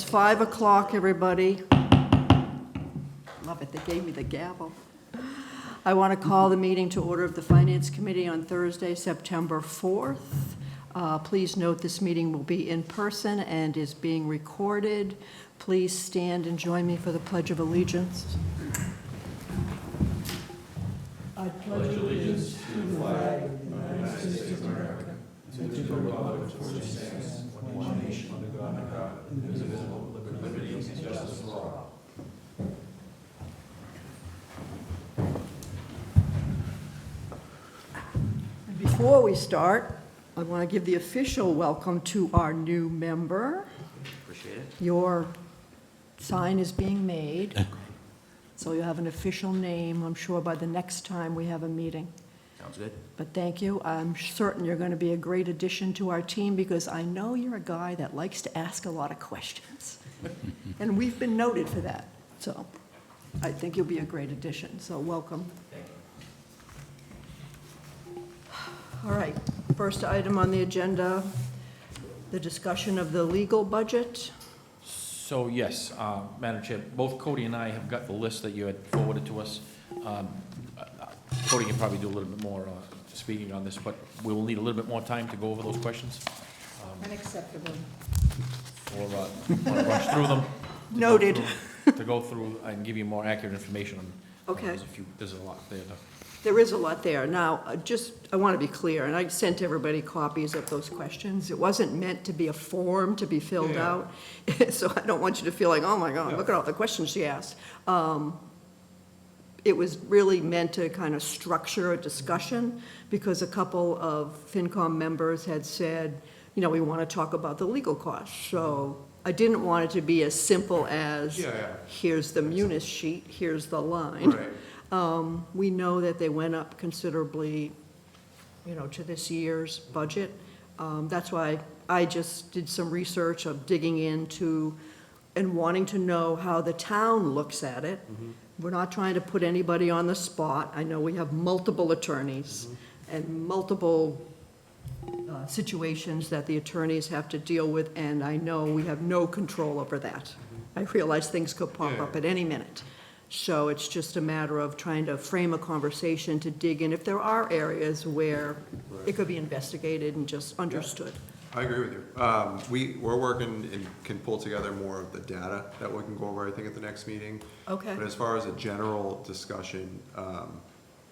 5 o'clock, everybody. Love it, they gave me the gavel. I want to call the meeting to order of the Finance Committee on Thursday, September 4th. Please note this meeting will be in person and is being recorded. Please stand and join me for the Pledge of Allegiance. I pledge allegiance to the flag of the United States of America and to the republic for which it stands, one nation under God, indivisible, with liberty and justice for all. Before we start, I want to give the official welcome to our new member. Appreciate it. Your sign is being made, so you have an official name, I'm sure, by the next time we have a meeting. Sounds good. But thank you. I'm certain you're going to be a great addition to our team because I know you're a guy that likes to ask a lot of questions. And we've been noted for that. So I think you'll be a great addition. So welcome. Thank you. All right. First item on the agenda, the discussion of the legal budget. So yes, Madam Chair, both Cody and I have got the list that you had forwarded to us. Cody can probably do a little bit more speaking on this, but we will need a little bit more time to go over those questions. Unacceptable. Or want to rush through them. Noted. To go through and give you more accurate information on. Okay. There's a lot there. There is a lot there. Now, I want to be clear, and I sent everybody copies of those questions. It wasn't meant to be a form to be filled out, so I don't want you to feel like, oh my God, look at all the questions she asked. It was really meant to kind of structure a discussion, because a couple of FinCom members had said, you know, we want to talk about the legal costs. So I didn't want it to be as simple as, here's the munis sheet, here's the line. Right. We know that they went up considerably, you know, to this year's budget. That's why I just did some research of digging into and wanting to know how the town looks at it. Mm-hmm. We're not trying to put anybody on the spot. I know we have multiple attorneys and multiple situations that the attorneys have to deal with, and I know we have no control over that. I realize things could pop up at any minute. So it's just a matter of trying to frame a conversation to dig in if there are areas where it could be investigated and just understood. I agree with you. We're working and can pull together more of the data that we can go over, I think, at the next meeting. Okay. But as far as a general discussion,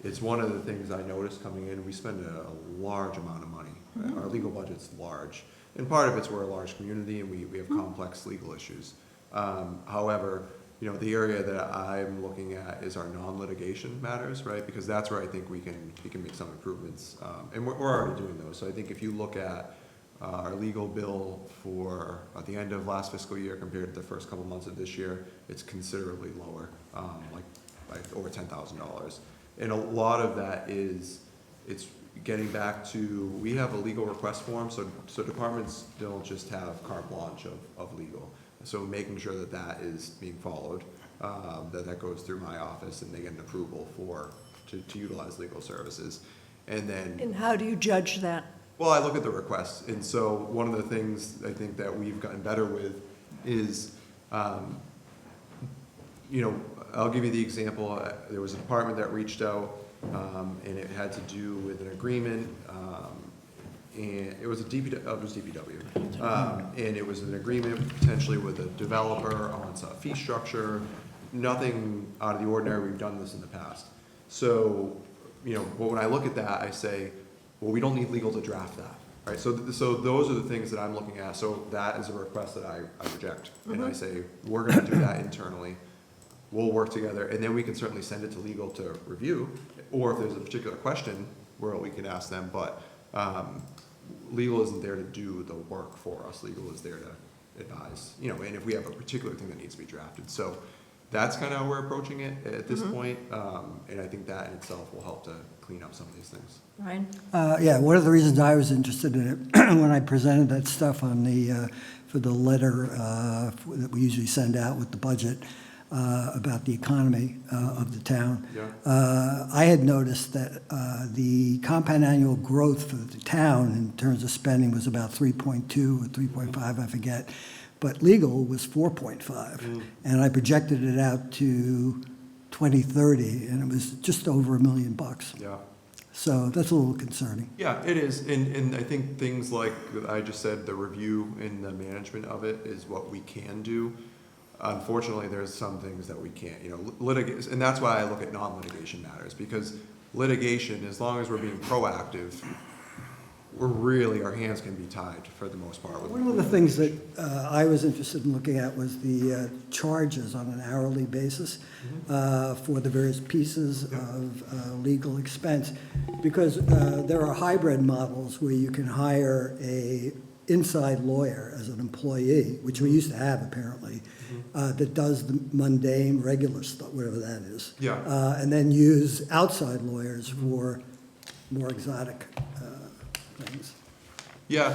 it's one of the things I noticed coming in. We spend a large amount of money. Right? Our legal budget's large. And part of it's we're a large community and we have complex legal issues. However, you know, the area that I'm looking at is our non-litigation matters, right? Because that's where I think we can make some improvements. And we're already doing those. So I think if you look at our legal bill for the end of last fiscal year compared to the first couple months of this year, it's considerably lower, like over $10,000. And a lot of that is, it's getting back to, we have a legal request form, so departments don't just have carte blanche of legal. So making sure that that is being followed, that goes through my office and they get an approval to utilize legal services. And then. And how do you judge that? Well, I look at the requests, and so one of the things I think that we've gotten better with is, you know, I'll give you the example. There was a department that reached out, and it had to do with an agreement, and it was DPW, and it was an agreement potentially with a developer on some fee structure. Nothing out of the ordinary. We've done this in the past. So, you know, when I look at that, I say, well, we don't need legal to draft that, right? So those are the things that I'm looking at. So that is a request that I reject. And I say, we're gonna do that internally. We'll work together, and then we can certainly send it to legal to review, or if there's a particular question, where we can ask them, but legal isn't there to do the work for us. Legal is there to advise, you know, and if we have a particular thing that needs to be drafted. So that's kind of how we're approaching it at this point, and I think that in itself will help to clean up some of these things. Ryan? Yeah, one of the reasons I was interested in it, when I presented that stuff on for the letter that we usually send out with the budget about the economy of the town, I had noticed that the compound annual growth for the town in terms of spending was about 3.2 or 3.5, I forget. but legal was 4.5. And I projected it out to 2030, and it was just over $1 million. Yeah. So that's a little concerning. Yeah, it is, and I think things like I just said, the review and the management of it is what we can do. Unfortunately, there's some things that we can't, litigate, and that's why I look at non-litigation matters, because litigation, as long as we're being proactive, our hands can be tied for the most part. One of the things that I was interested in looking at was the charges on an hourly basis for the various pieces of legal expense, because there are hybrid models where you can hire a inside lawyer as an employee, which we used to have apparently, that does the mundane, regular stuff, whatever that is. Yeah. And then use outside lawyers for more exotic things. Yeah,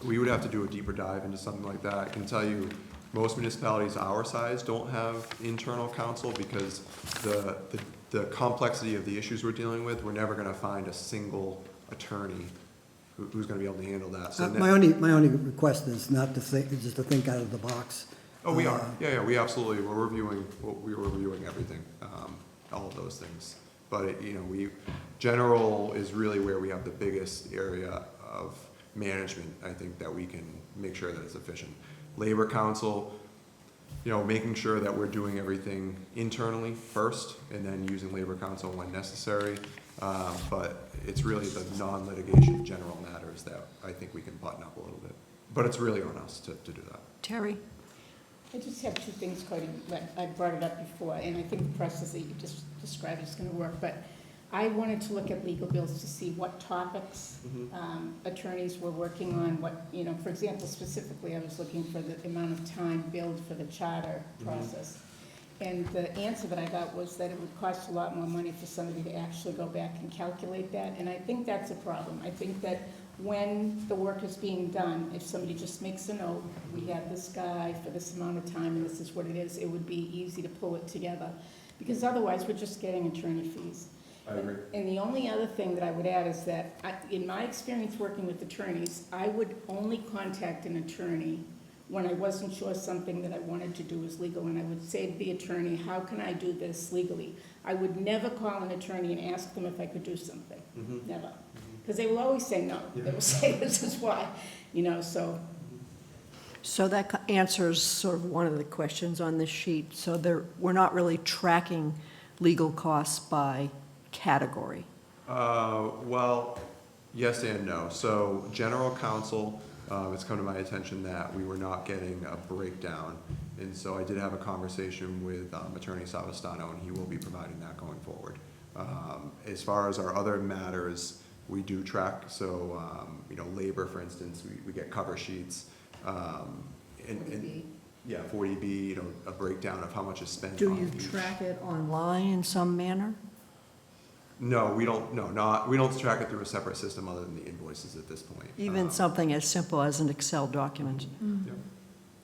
we would have to do a deeper dive into something like that. I can tell you, most municipalities our size don't have internal counsel because the complexity of the issues we're dealing with, we're never gonna find a single attorney who's gonna be able to handle that. So My only request is not to think, just to think out of the box. Oh, we are. Yeah, we absolutely, we're reviewing everything, all of those things. But, general is really where we have the biggest area of management, I think, that we can make sure that it's efficient. Labor Council, making sure that we're doing everything internally first, and then using Labor Council when necessary. But it's really the non-litigation general matters that I think we can button up a little bit. But it's really on us to do that. Terry? I just have two things, Cody. I brought it up before, and I think the process that you just described is going to work. But I wanted to look at legal bills to see what topics attorneys were working on. For example, specifically, I was looking for the amount of time billed for the charter process. And the answer that I got was that it would cost a lot more money for somebody to actually go back and calculate that. And I think that's a problem. I think that when the work is being done, if somebody just makes a note, we have this guy for this amount of time and this is what it is, it would be easy to pull it together. Because otherwise, we're just getting attorney fees. I agree. And the only other thing that I would add is that, in my experience working with attorneys, I would only contact an attorney when I wasn't sure something that I wanted to do was legal, and I would say to the attorney, how can I do this legally? I would never call an attorney and ask them if I could do something, never. Because they will always say no. They will say, this is why, so. So that answers sort of one of the questions on this sheet. So we're not really tracking legal costs by category. Well, yes and no. So general counsel, it's come to my attention that we were not getting a breakdown. And so I did have a conversation with Attorney Savastano, and he will be providing that going forward. As far as our other matters, we do track. So, labor, for instance, we get cover sheets. 40B. Yeah, 40B, a breakdown of how much is spent. Do on you each. track it online in some manner? No, we don't, we don't track it through a separate system other than the invoices at this point. Even something as simple as an Excel document?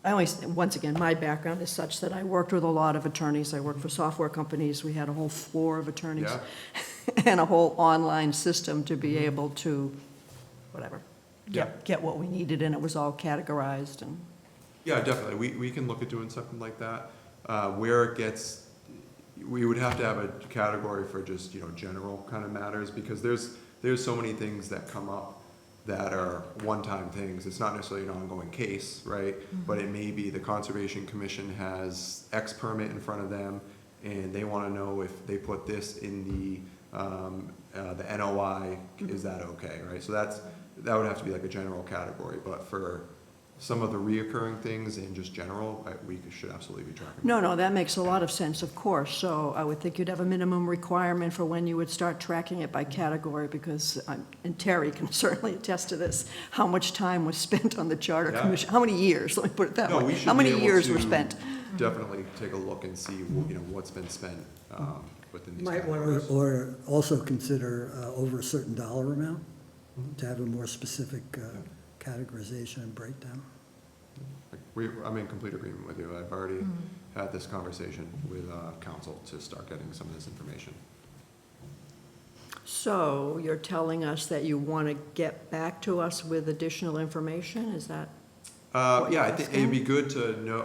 Yeah. Once again, my background is such that I worked with a lot of attorneys. I worked for software companies. We had a whole floor of attorneys. Yeah. And a whole online system to be able to, whatever, get what we needed, and it was all categorized and. Yeah, definitely. We can look at doing something like that. Where it gets, we would have to have a category for just, general kind of matters, because there's so many things that come up that are one-time things. It's not necessarily an ongoing case, right? But it may be the Conservation Commission has X permit in front of them, and they want to know if they put this in the NOI, is that okay, right? So that would have to be like a general category, but for some of the reoccurring things in just general, we should absolutely be tracking. No, that makes a lot of sense, of course. So I would think you'd have a minimum requirement for when you would start tracking it by category, because, and Terry can certainly attest to this, how much time was spent on the Charter Yeah. Commission, how many years, let me put it that No, way. we should How many be able years were to spent? Definitely take a look and see, what's been spent within these Might want categories. to, or also consider over a certain dollar amount to have a more specific categorization and breakdown. I'm in complete agreement with you. I've already had this conversation with council to start getting some of this information. So you're telling us that you want to get back to us with additional information, is that? Yeah, I think it'd be good to know,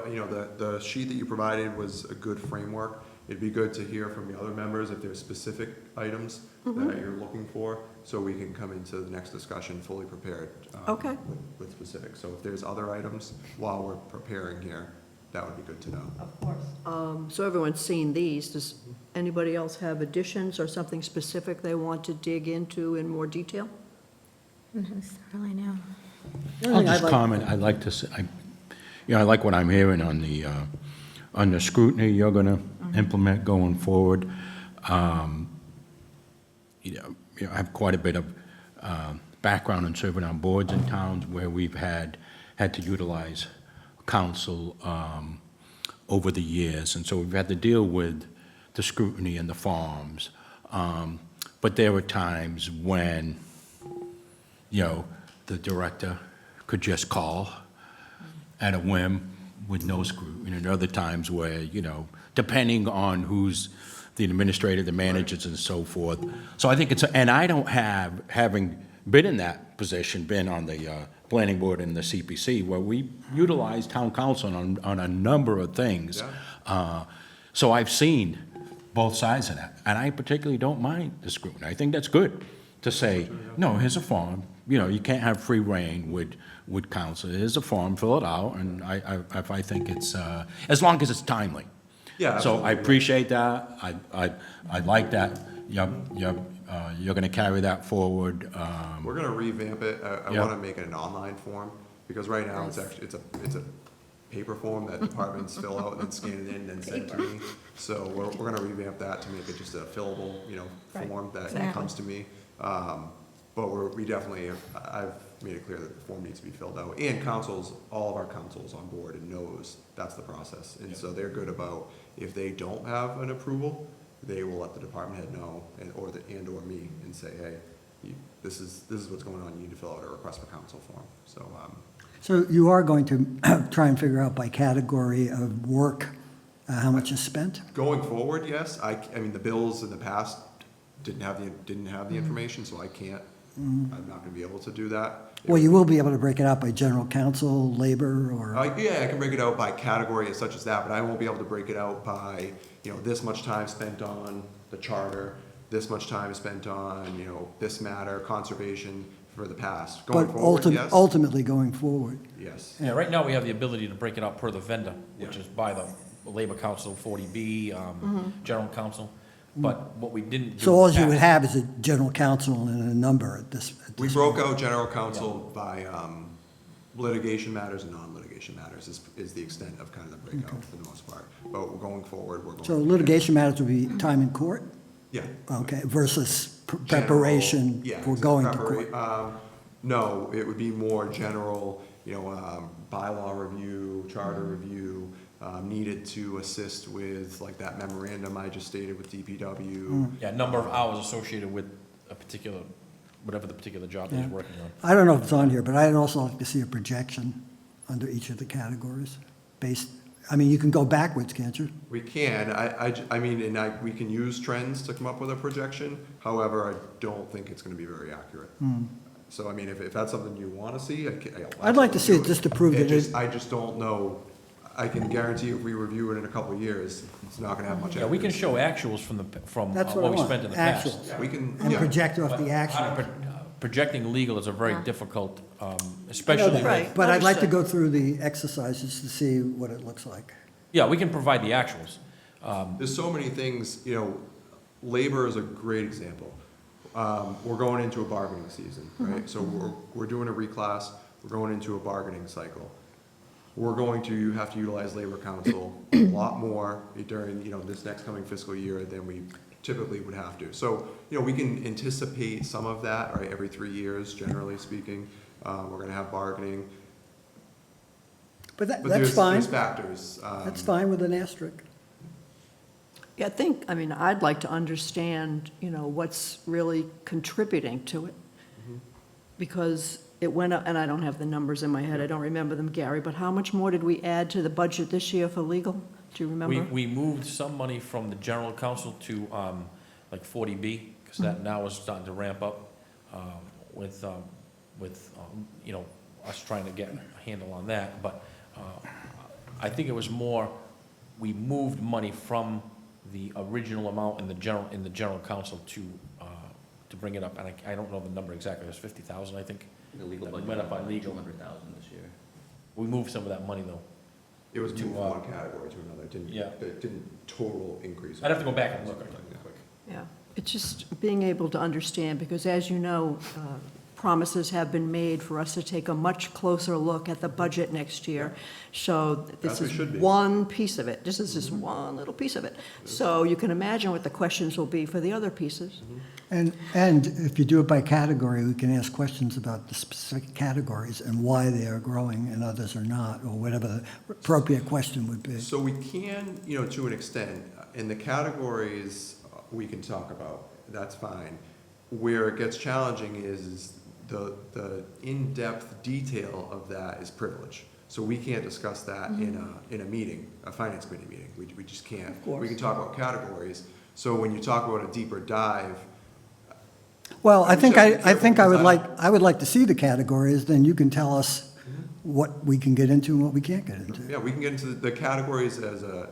the sheet that you provided was a good framework. It'd be good to hear from the other members if there's specific items that you're looking for, so we can come into the next discussion fully prepared. Okay. With specifics. So if there's other items while we're preparing here, that would be good to know. Of course. So everyone's seen these. Does anybody else have additions or something specific they want to dig into in more detail? Not necessarily, no. I'll just comment, I'd like to say, I like what I'm hearing on the scrutiny you're gonna implement going forward. I have quite a bit of background in serving on boards in towns where we've had to utilize counsel over the years, and so we've had to deal with the scrutiny and the forms. But there were times when, the director could just call at a whim with no scrutiny, and other times where, depending on who's the administrator, the managers, and so forth. So I think and I don't having been in that position, been on the planning board and the CPC, where we utilize town council on a number of things. So I've seen both sides of that, and I particularly don't mind the scrutiny. I think that's good to say, no, here's a form, you can't have free reign with council. Here's a form, fill it out, and I think it's, as long as it's timely. Yeah, So I absolutely. appreciate that, I like that, you're gonna carry that forward. We're gonna revamp it. I Yeah. wanna make it an online form, because right now it's actually, it's a paper form that departments fill out and then scan it in and then send to me. So we're gonna revamp that to make it just a fillable, Right. form that Exactly. comes to me. But we definitely, I've made it clear that the form needs to be filled out. And all of our council's on board and knows that's the process. And so they're good about, if they don't have an approval, they will let the department head know, or me, and say, hey, this is what's going on, you need to fill out a request for council form. So, So you are going to try and figure out by category of work, how much is spent? going forward, yes, I mean, the bills in the past didn't have Mm-hmm. the information, so I can't, I'm not gonna be able to do that. Well, you will be able to break it out by general counsel, labor, or, Yeah, I can break it out by category as such as that, but I won't be able to break it out by, this much time spent on the charter, this much time spent on, this matter, conservation for the past. Going but forward, yes. ultimately going forward. Yes. Yeah, right now, we have the ability to break it out per the vendor, which Yeah. is by the Labor Council, 40B, General Council, but what we didn't do. So all in the you would past- have is a general counsel and a number at this. We broke out general counsel by litigation matters and non-litigation matters is the extent of kind of the breakout for the most part. But going forward, we're going. So litigation matters would be time in court, Yeah. okay, versus General- preparation yeah, for going to prepara- court. No, it would be more general, bylaw review, charter review, needed to assist with like that memorandum I just stated with DPW. Yeah, number of hours associated with a particular, whatever the particular job that he's working on. I don't know if it's on here, but I'd also like to see a projection under each of the categories, you can go backwards, can't you? We can, we can use trends to come up with a projection, however, I don't think it's gonna be very accurate. So, if that's something you wanna see, I'd like to see it absolutely just do to prove that it, I just don't know, I can guarantee if we review it in a couple of years, it's not gonna have much. Yeah, we can accuracy. show actuals from That's what I what we want, spent in the past. actuals. Yeah, we can, and yeah, project off the But action. Projecting legal is a very difficult, especially, Right. with- But I'd like to Understood. go through the exercises to see what it looks like. yeah, we can provide the actuals. there's so many things, labor is a great example. We're going into a bargaining season, right? So we're doing a reclass, we're going into a bargaining cycle. We're going to have to utilize labor council a lot more during, this next coming fiscal year than we typically would have to. So, we can anticipate some of that, right, every 3 years, generally speaking. We're gonna have bargaining, But but that's fine, there's factors. that's fine with an asterisk. Yeah, I'd like to understand, what's really contributing to it. Because it went up, and I don't have the numbers in my head, I don't remember them, Gary, but how much more did we add to the budget this year for legal? Do you remember? We moved some money from the general council to, like 40B, because that now is starting to ramp up, with us trying to get a handle on that, but I think it was more, we moved money from the original amount in the general council to bring it up, and I don't know the number exactly, it was 50,000, I think. The legal That budget went up by went legal. 200,000 this year. We moved some of that money, though. It was To, moved from one category to another, yeah. it didn't total increase. I'd have to go back and look at it real quick. Yeah, it's just being able to understand, because as you know, promises have been made for us to take a much closer look at the budget next year. So this As we is should be. one piece of it. This is just one little piece of it. So you can imagine what the questions will be for the other pieces. And if you do it by category, we can ask questions about the specific categories and why they are growing and others are not, or whatever the appropriate question would be. So we can, to an extent, in the categories we can talk about, that's fine. Where it gets challenging is the in-depth detail of that is privilege. So we can't discuss that in a meeting, a finance committee meeting. We just can't. Of course. We can talk about categories. So when you talk about a deeper dive, Well, I think Except I think I would because like to see the categories, then you can tell us what we can get into and what we can't get into. yeah, we can get into the categories as a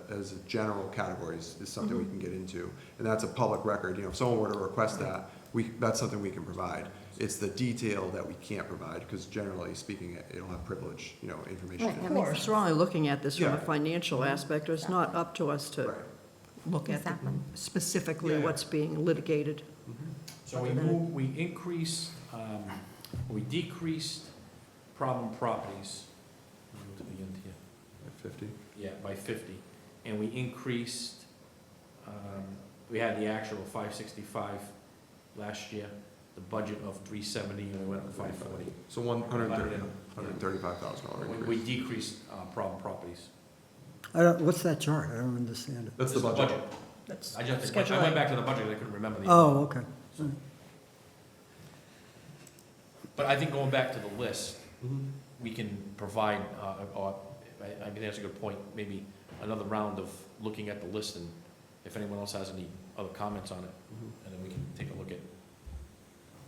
general categories is something we can get into. And that's a public record. If someone were to request that, that's something we can provide. It's the detail that we can't provide, because generally speaking, it'll have privilege, information. Right. Of course, we're only looking at this from a Yeah. financial aspect. It's not up to us to Right. look at Exactly. specifically Yeah. what's being litigated. So we increased, we decreased problem properties, to the end here. 50? Yeah, by 50, and we increased, we had the actual 565 last year, the budget of 370, and we went up to 540. So $135,000 We increase. decreased problem properties. What's that chart? I don't understand it. That's the This is budget. That's I just, Schedule I went A. back to the budget, I couldn't remember the. Oh, okay. But I think going back to the list, Mhm. we can provide, or, I mean, that's a good point, maybe another round of looking at the list, and if anyone else has any other comments on it, and then we can take a look at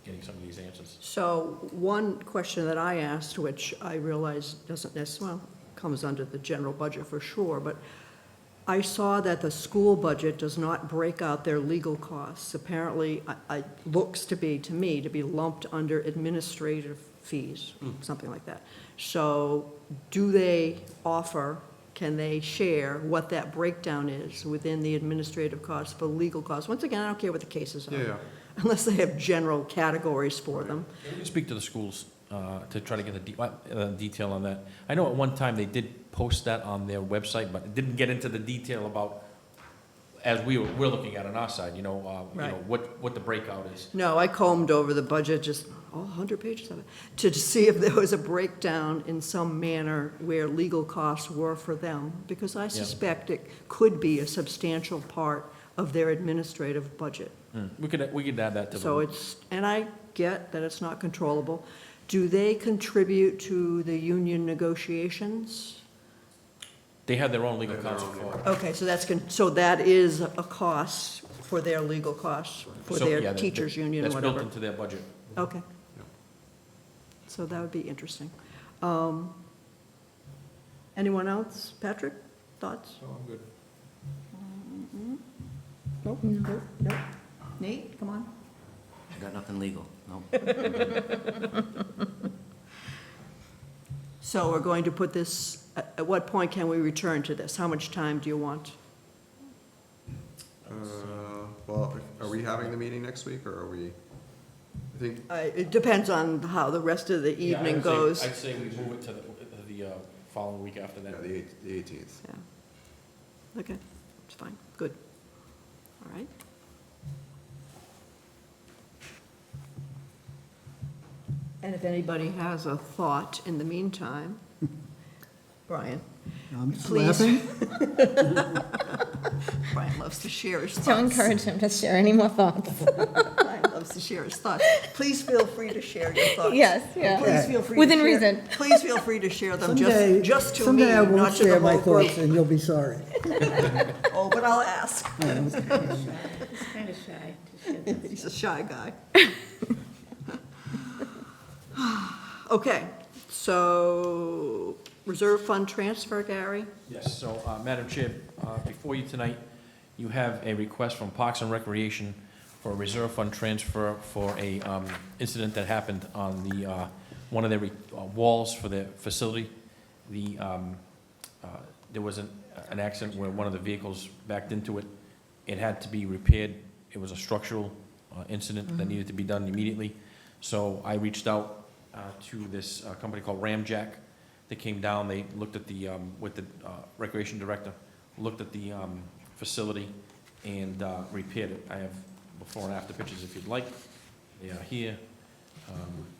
getting some of these answers. So one question that I asked, which I realize doesn't necessarily, comes under the general budget for sure, but I saw that the school budget does not break out their legal costs. Apparently, it looks to me, to be lumped under administrative fees, something like that. So do they offer, can they share what that breakdown is within the administrative costs for legal costs? Once again, I don't care what the cases are. Yeah. Unless they have general categories for them. Let me speak to the schools to try to get the detail on that. I know at one time they did post that on their website, but it didn't get into the detail about, as we're looking at on our side, Right. what the breakout is. No, I combed over the budget, just all 100 pages of it, to see if there was a breakdown in some manner where legal costs were for them, because I suspect it could be a substantial part of their administrative budget. We could add that to So them. it's, and I get that it's not controllable. Do they contribute to the union negotiations? They have their own legal They have their counsel own, for it. Okay, so so that is a cost for their legal costs, for So, their yeah, teachers' union, That's whatever. built into their budget. Okay. Yeah. So that would be interesting. Anyone else? Patrick, thoughts? So I'm good. Nope, nope, nope. Nate, come on. I got nothing legal, no. So we're going to put this, at what point can we return to this? How much time do you want? Well, are we having the meeting next week, or are we, I think, It depends on how the rest of the Yeah, evening goes. I'd say we move it to the following week after that. yeah, the 18th. Yeah. Okay, it's fine, good. All right. And if anybody has a thought in the meantime, Brian, I'm Please. laughing. Brian loves to share his thoughts. Don't encourage him to share any more thoughts. Brian loves to share his thoughts. Please feel free to share your thoughts. Yes, yeah. Please feel free to Within share- reason. Please feel free to share them just to me, Someday I not won't to the share my whole group. thoughts, and you'll be sorry. Oh, but I'll ask. He's kind of shy to share this. He's a shy guy. Okay, So, reserve fund transfer, Gary? Yes, so, Madam Chair, before you tonight, you have a request from Parks and Recreation for a reserve fund transfer for a incident that happened on the, one of their walls for their facility. There was an accident where one of the vehicles backed into it. It had to be repaired. It was a structural incident that needed to be done immediately. So I reached out to this company called Ramjack. They came down, they looked at the, with the recreation director, looked at the facility and repaired it. I have before and after pictures if you'd like. They are here.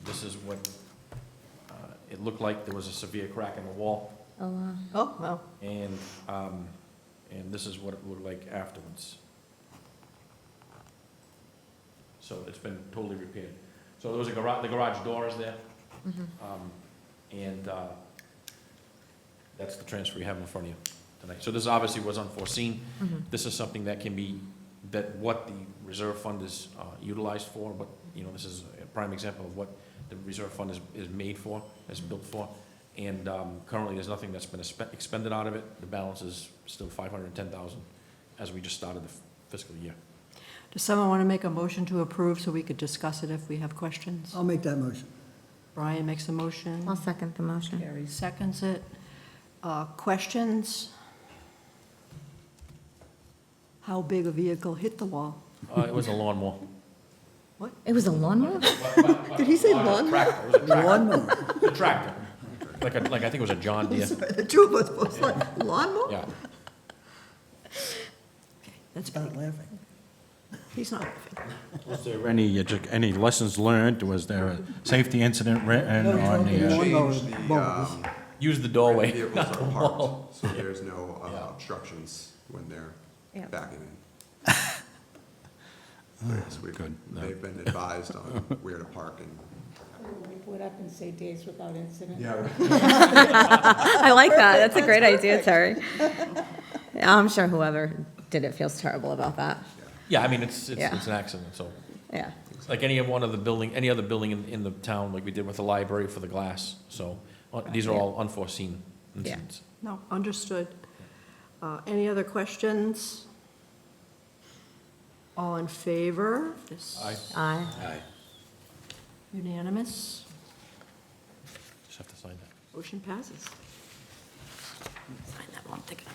This is what it looked like. There was a severe crack in the wall. Oh, wow. Oh, well, And this is what it looked like afterwards. So it's been totally repaired. So there was a garage, the garage door is there. And that's the transfer you have in front of you tonight. So this obviously was unforeseen. This is something that can be, that what the reserve fund is utilized for, but, you know, this is a prime example of what the reserve fund is made for, is built for. And currently, there's nothing that's been expended out of it. The balance is still $510,000 as we just started the fiscal year. does someone want to make a motion to approve so we could discuss it if we have questions? I'll make that motion. Brian makes a motion. I'll second the motion. Gary seconds it. Questions? How big a vehicle hit the wall? It was a lawnmower. It was a lawnmower? Did he say lawnmower? Tractor, it was a tractor. Lawnmower. A tractor. Like I think it was a John Deere. The two of us both like, lawnmower? Yeah. That's Start big. laughing. He's not laughing. Was there any lessons learned? Was there a safety incident written No, on okay. the? Change the, Mowers. Use the doorway. Vehicles are parked, so there's no Yeah. obstructions when they're Yeah. backing in. But yes, Good. they've been advised on where to park and. We put up and say days without incident. Yeah. I like that. That's a great idea, Terry. I'm sure whoever did it feels terrible about that. Yeah, I mean, it's Yeah. an accident, so. Yeah. Like any other building in the town, like we did with the library for the glass. So these are all unforeseen incidents. No, understood. Any other questions? All in favor? This Aye. Aye. Aye. Unanimous? Just have to sign that. Motion passes. Sign that while I'm thinking.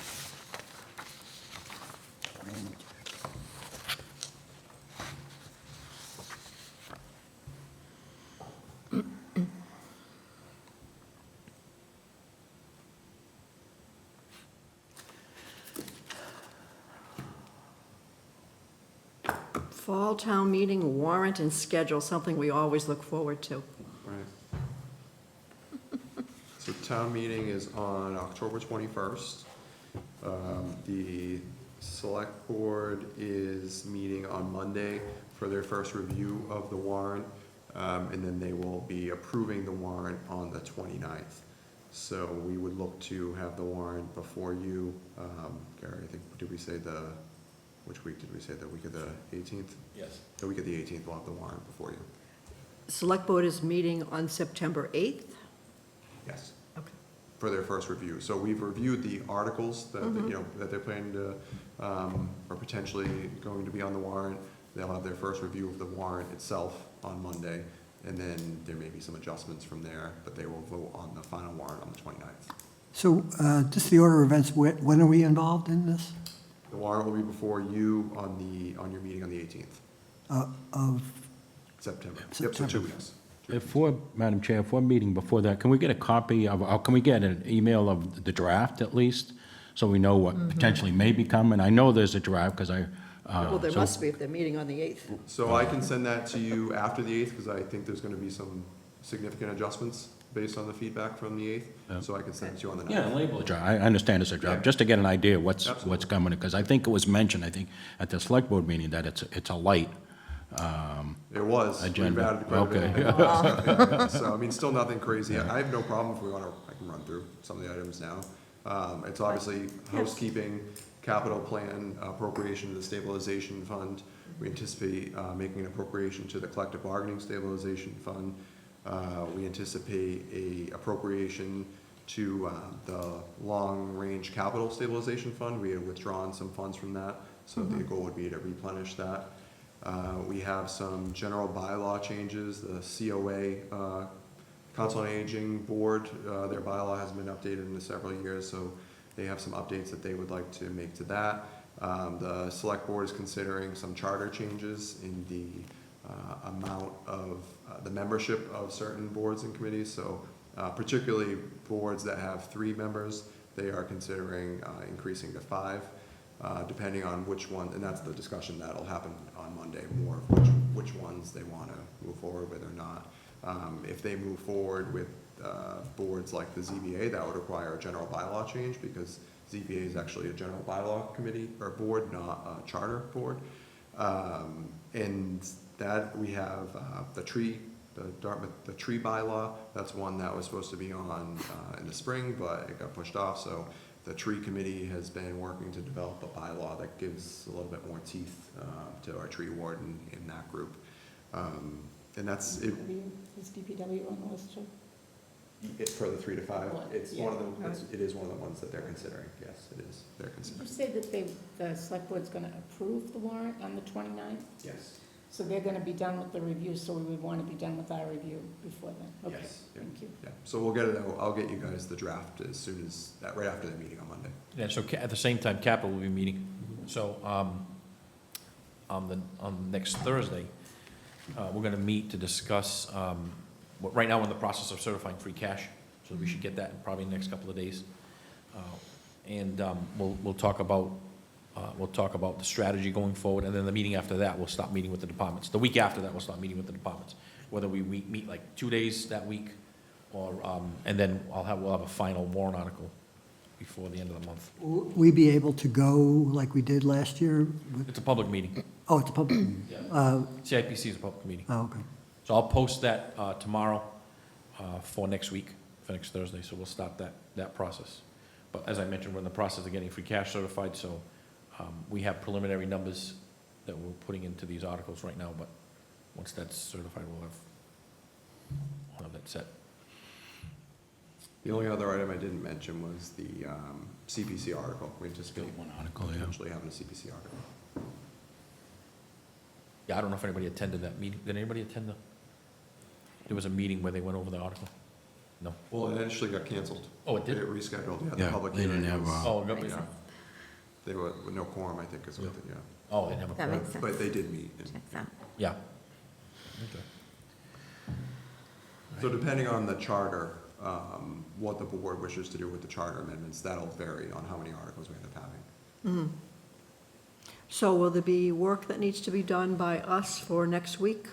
Fall town meeting warrant and schedule, something we always look forward to. Right. So town meeting is on October 21st. The select board is meeting on Monday for their first review of the warrant. And then they will be approving the warrant on the 29th. So we would look to have the warrant before you, Gary, I think, did we say which week did we say, the week of the 18th? Yes. The week of the 18th, we'll have the warrant before you. Select board is meeting on September 8th? Yes. Okay. For their first review. So we've reviewed the articles that, you know, that they're planning to, are potentially going to be on the warrant. They'll have their first review of the warrant itself on Monday, and then there may be some adjustments from there, but they will vote on the final warrant on the 29th. So just the order of events, when are we involved in this? The warrant will be before you on your meeting on the 18th, Of, September. Yep, so September. 2 weeks. Madam Chair, if we're meeting before that, can we get a copy of, or can we get an email of the draft at least? So we know what potentially may be coming? I know there's a draft because I. Well, there so- must be if they're meeting on the 8th. So I can send that to you after the 8th, because I think there's gonna be some significant adjustments based on the feedback from the 8th. Yeah. So I can send it to you on the 9th. Yeah, label it. I understand it's a draft, just to get an idea what's Absolutely. coming, because I think it was mentioned, I think, at the select board meeting that it's a light. It was. We've Agenda. added quite a bit Okay. of stuff. So, I mean, still nothing crazy. I have no problem if we want to, I can run through some of the items now. It's obviously housekeeping, capital plan, appropriation to the stabilization fund. We anticipate making an appropriation to the collective bargaining stabilization fund. We anticipate a appropriation to the long-range capital stabilization fund. We had withdrawn some funds from that, so the goal would be to replenish that. We have some general bylaw changes. The COA, Council on Aging Board, their bylaw hasn't been updated in several years, so they have some updates that they would like to make to that. The Select Board is considering some charter changes in the amount of the membership of certain boards and committees. So particularly boards that have 3 members, they are considering increasing to 5, depending on which one, and that's the discussion that'll happen on Monday, more of which ones they want to move forward with or not. If they move forward with boards like the ZBA, that would require a general bylaw change, because ZBA is actually a general bylaw committee or board, not a charter board. And that we have the Dartmouth tree bylaw. That's one that was supposed to be on in the spring, but it got pushed off. So the tree committee has been working to develop a bylaw that gives a little bit more teeth to our tree warden in that group. And that's it. Is DPW on the list too? For the 3 to 5, it's Yeah. one of them. It is one of the ones that they're considering. Yes, it is. They're Did you considering. say that the select board's gonna approve the warrant on the 29th? Yes. So they're gonna be done with the review, so we would wanna be done with our review before then? Okay, Yes. Yeah. thank you. Yeah. So we'll get it. I'll get you guys the draft as soon as that, right after the meeting on Monday. Yeah, so at the same time, capital will be meeting. So on next Thursday, we're going to meet to discuss, right now we're in the process of certifying free cash, so we should get that in probably the next couple of days. And we'll talk about the strategy going forward, and then the meeting after that, we'll stop meeting with the departments. The week after that, we'll start meeting with the departments, whether we meet like 2 days that week, or, and then we'll have a final warrant article before the end of the month. Will we be able to go like we did last year? It's a public meeting. Oh, it's a public, CIPC is a public meeting. oh, okay. So I'll post that tomorrow for next week, for next Thursday, so we'll start that process. But as I mentioned, we're in the process of getting free cash certified, so we have preliminary numbers that we're putting into these articles right now, but once that's certified, we'll have that set. The only other item I didn't mention was the CPC article. We anticipate One article, yeah. potentially having a CPC article. Yeah, I don't know if anybody attended that meeting. Did anybody attend there was a meeting where they went over the article? No? Well, it initially got canceled. Oh, it did? It rescheduled, yeah, the Yeah, public they didn't hearing have, was. Oh, it got- Yeah. They were, with no quorum, I think, is what, yeah. Oh, they didn't have a That quorum. makes sense. But they did meet. and- Checks out. Yeah. Okay. So depending on the charter, what the board wishes to do with the charter amendments, that'll vary on how many articles we end up having. So will there be work that needs to be done by us for next week?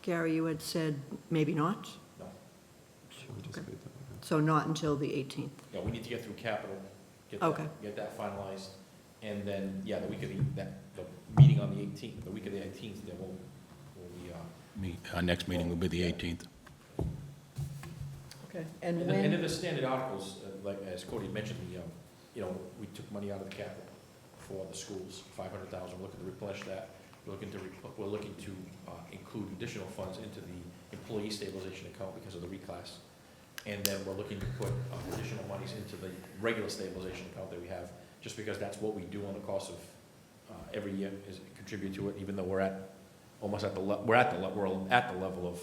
Gary, you had said maybe not, No. So we anticipate that, yeah. so not until the 18th. Yeah, we need to get through capital, Okay. get that finalized, and then, yeah, the week of the meeting on the 18th, the week of the 18th, then we'll be, Our next meeting will be the 18th. Okay. And and then when, the standard articles, like, as Cody mentioned, we took money out of the capital for the schools, 500,000, we're looking to replenish that. We're looking to include additional funds into the employee stabilization account because of the reclass. And then we're looking to put additional monies into the regular stabilization account that we have, just because that's what we do on the course of every year, is contribute to it, even though we're at the level of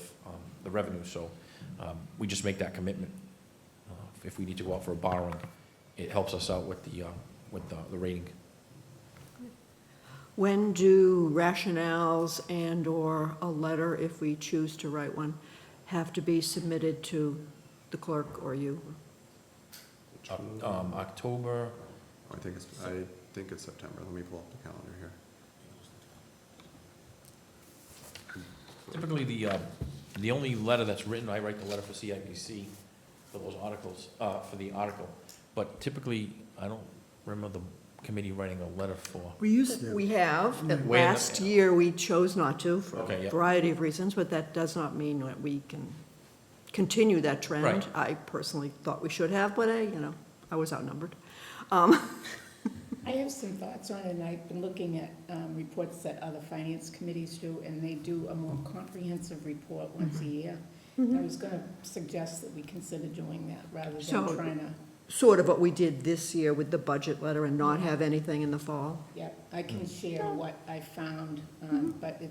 the revenue, so we just make that commitment. If we need to go out for a borrowing, it helps us out with the rating. when do rationales and/or a letter, if we choose to write one, have to be submitted to the clerk or you? October, I think it's September. Let me pull up the calendar here. typically the only letter that's written, I write the letter for CIPC for those articles, for the article. But typically, I don't remember the committee writing a letter for. We used to. We have. When- Last year, we chose not to for Okay, a yeah. variety of reasons, but that does not mean that we can continue that trend. Right. I personally thought we should have, but I was outnumbered. I have some thoughts on it, and I've been looking at reports that other finance committees do, and they do a more comprehensive report once a year. I was gonna suggest that we consider doing that rather So- than trying to, Sort of what we did this year with the budget letter and not have anything in the fall. yeah, I can share what I found, but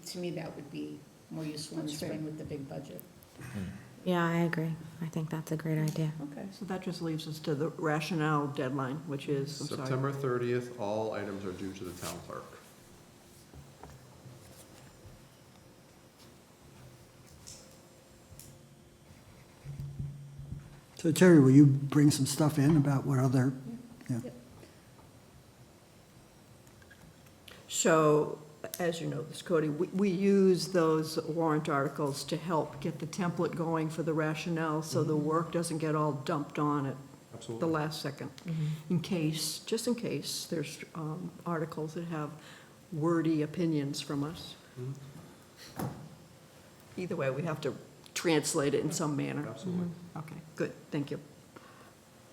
to me, that would be more useful in the That's fair. spring with the big budget. Yeah, I agree. I think that's a great idea. Okay, so that just leaves us to the rationale deadline, which is, I'm sorry. September 30th, all items are due to the town clerk. So Terry, will you bring some stuff in about what other, yeah? So, as you know this, Cody, we use those warrant articles to help get the template going for the rationale, so the work doesn't get all dumped on at the Absolutely. last second. In case, just in case, there's articles that have wordy opinions from us. Either way, we have to translate it in some manner. Absolutely. Okay, good, thank you.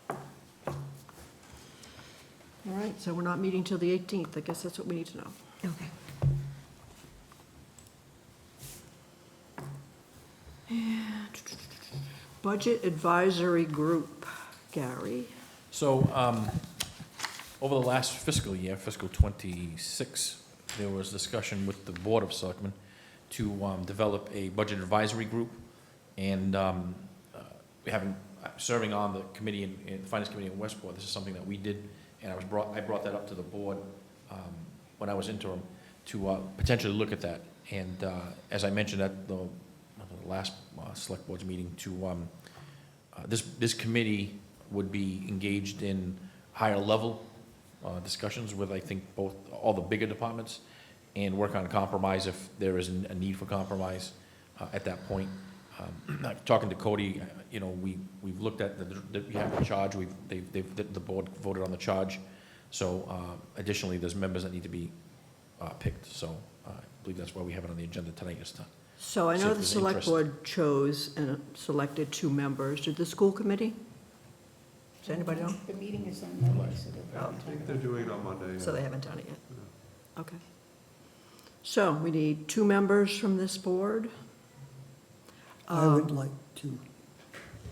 All right, so we're not meeting till the 18th, I guess that's what we need to know. Okay. Budget Advisory Group, Gary. So, over the last fiscal year, fiscal '26, there was discussion with the Board of Selectmen to develop a budget advisory group. And serving on the committee, in the Finance Committee in Westport, this is something that we did, and I brought that up to the board when I was interim, to potentially look at that. And as I mentioned at the last Select Board's meeting, this committee would be engaged in higher level discussions with, I think, all the bigger departments, and work on a compromise if there is a need for compromise at that point. Talking to Cody, we've looked at we have the charge, the board voted on the charge. So additionally, there's members that need to be picked, so I believe that's why we have it on the agenda tonight, is to So I See know if the there's Select interest. Board chose and selected 2 members. Did the school committee? Does anybody know? The meeting is on Monday, so they'll I probably think talk they're about it. doing it on Monday. So they haven't done it yet? Okay. So we need 2 members from this board. I would like to.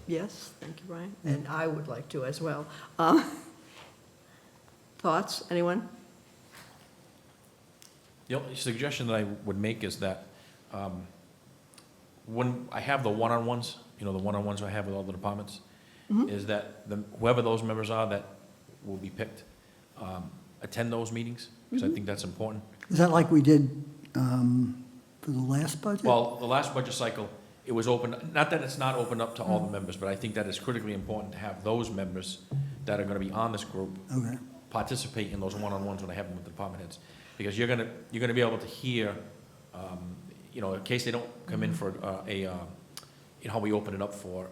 Yes, thank you, Brian, and I would like to as well. Thoughts, anyone? The only suggestion that I would make is that when I have the one-on-ones, the one-on-ones I have with all the departments, is that whoever those members are that will be picked, attend those meetings, because I think that's important. Is that like we did for the last budget? Well, the last budget cycle, it was open, not that it's not open up to all the members, but I think that it's critically important to have those members that are gonna be on this group Okay, participate in those one-on-ones when I have them with the department heads. Because you're gonna be able to hear, in case they don't come in for how we open it up for,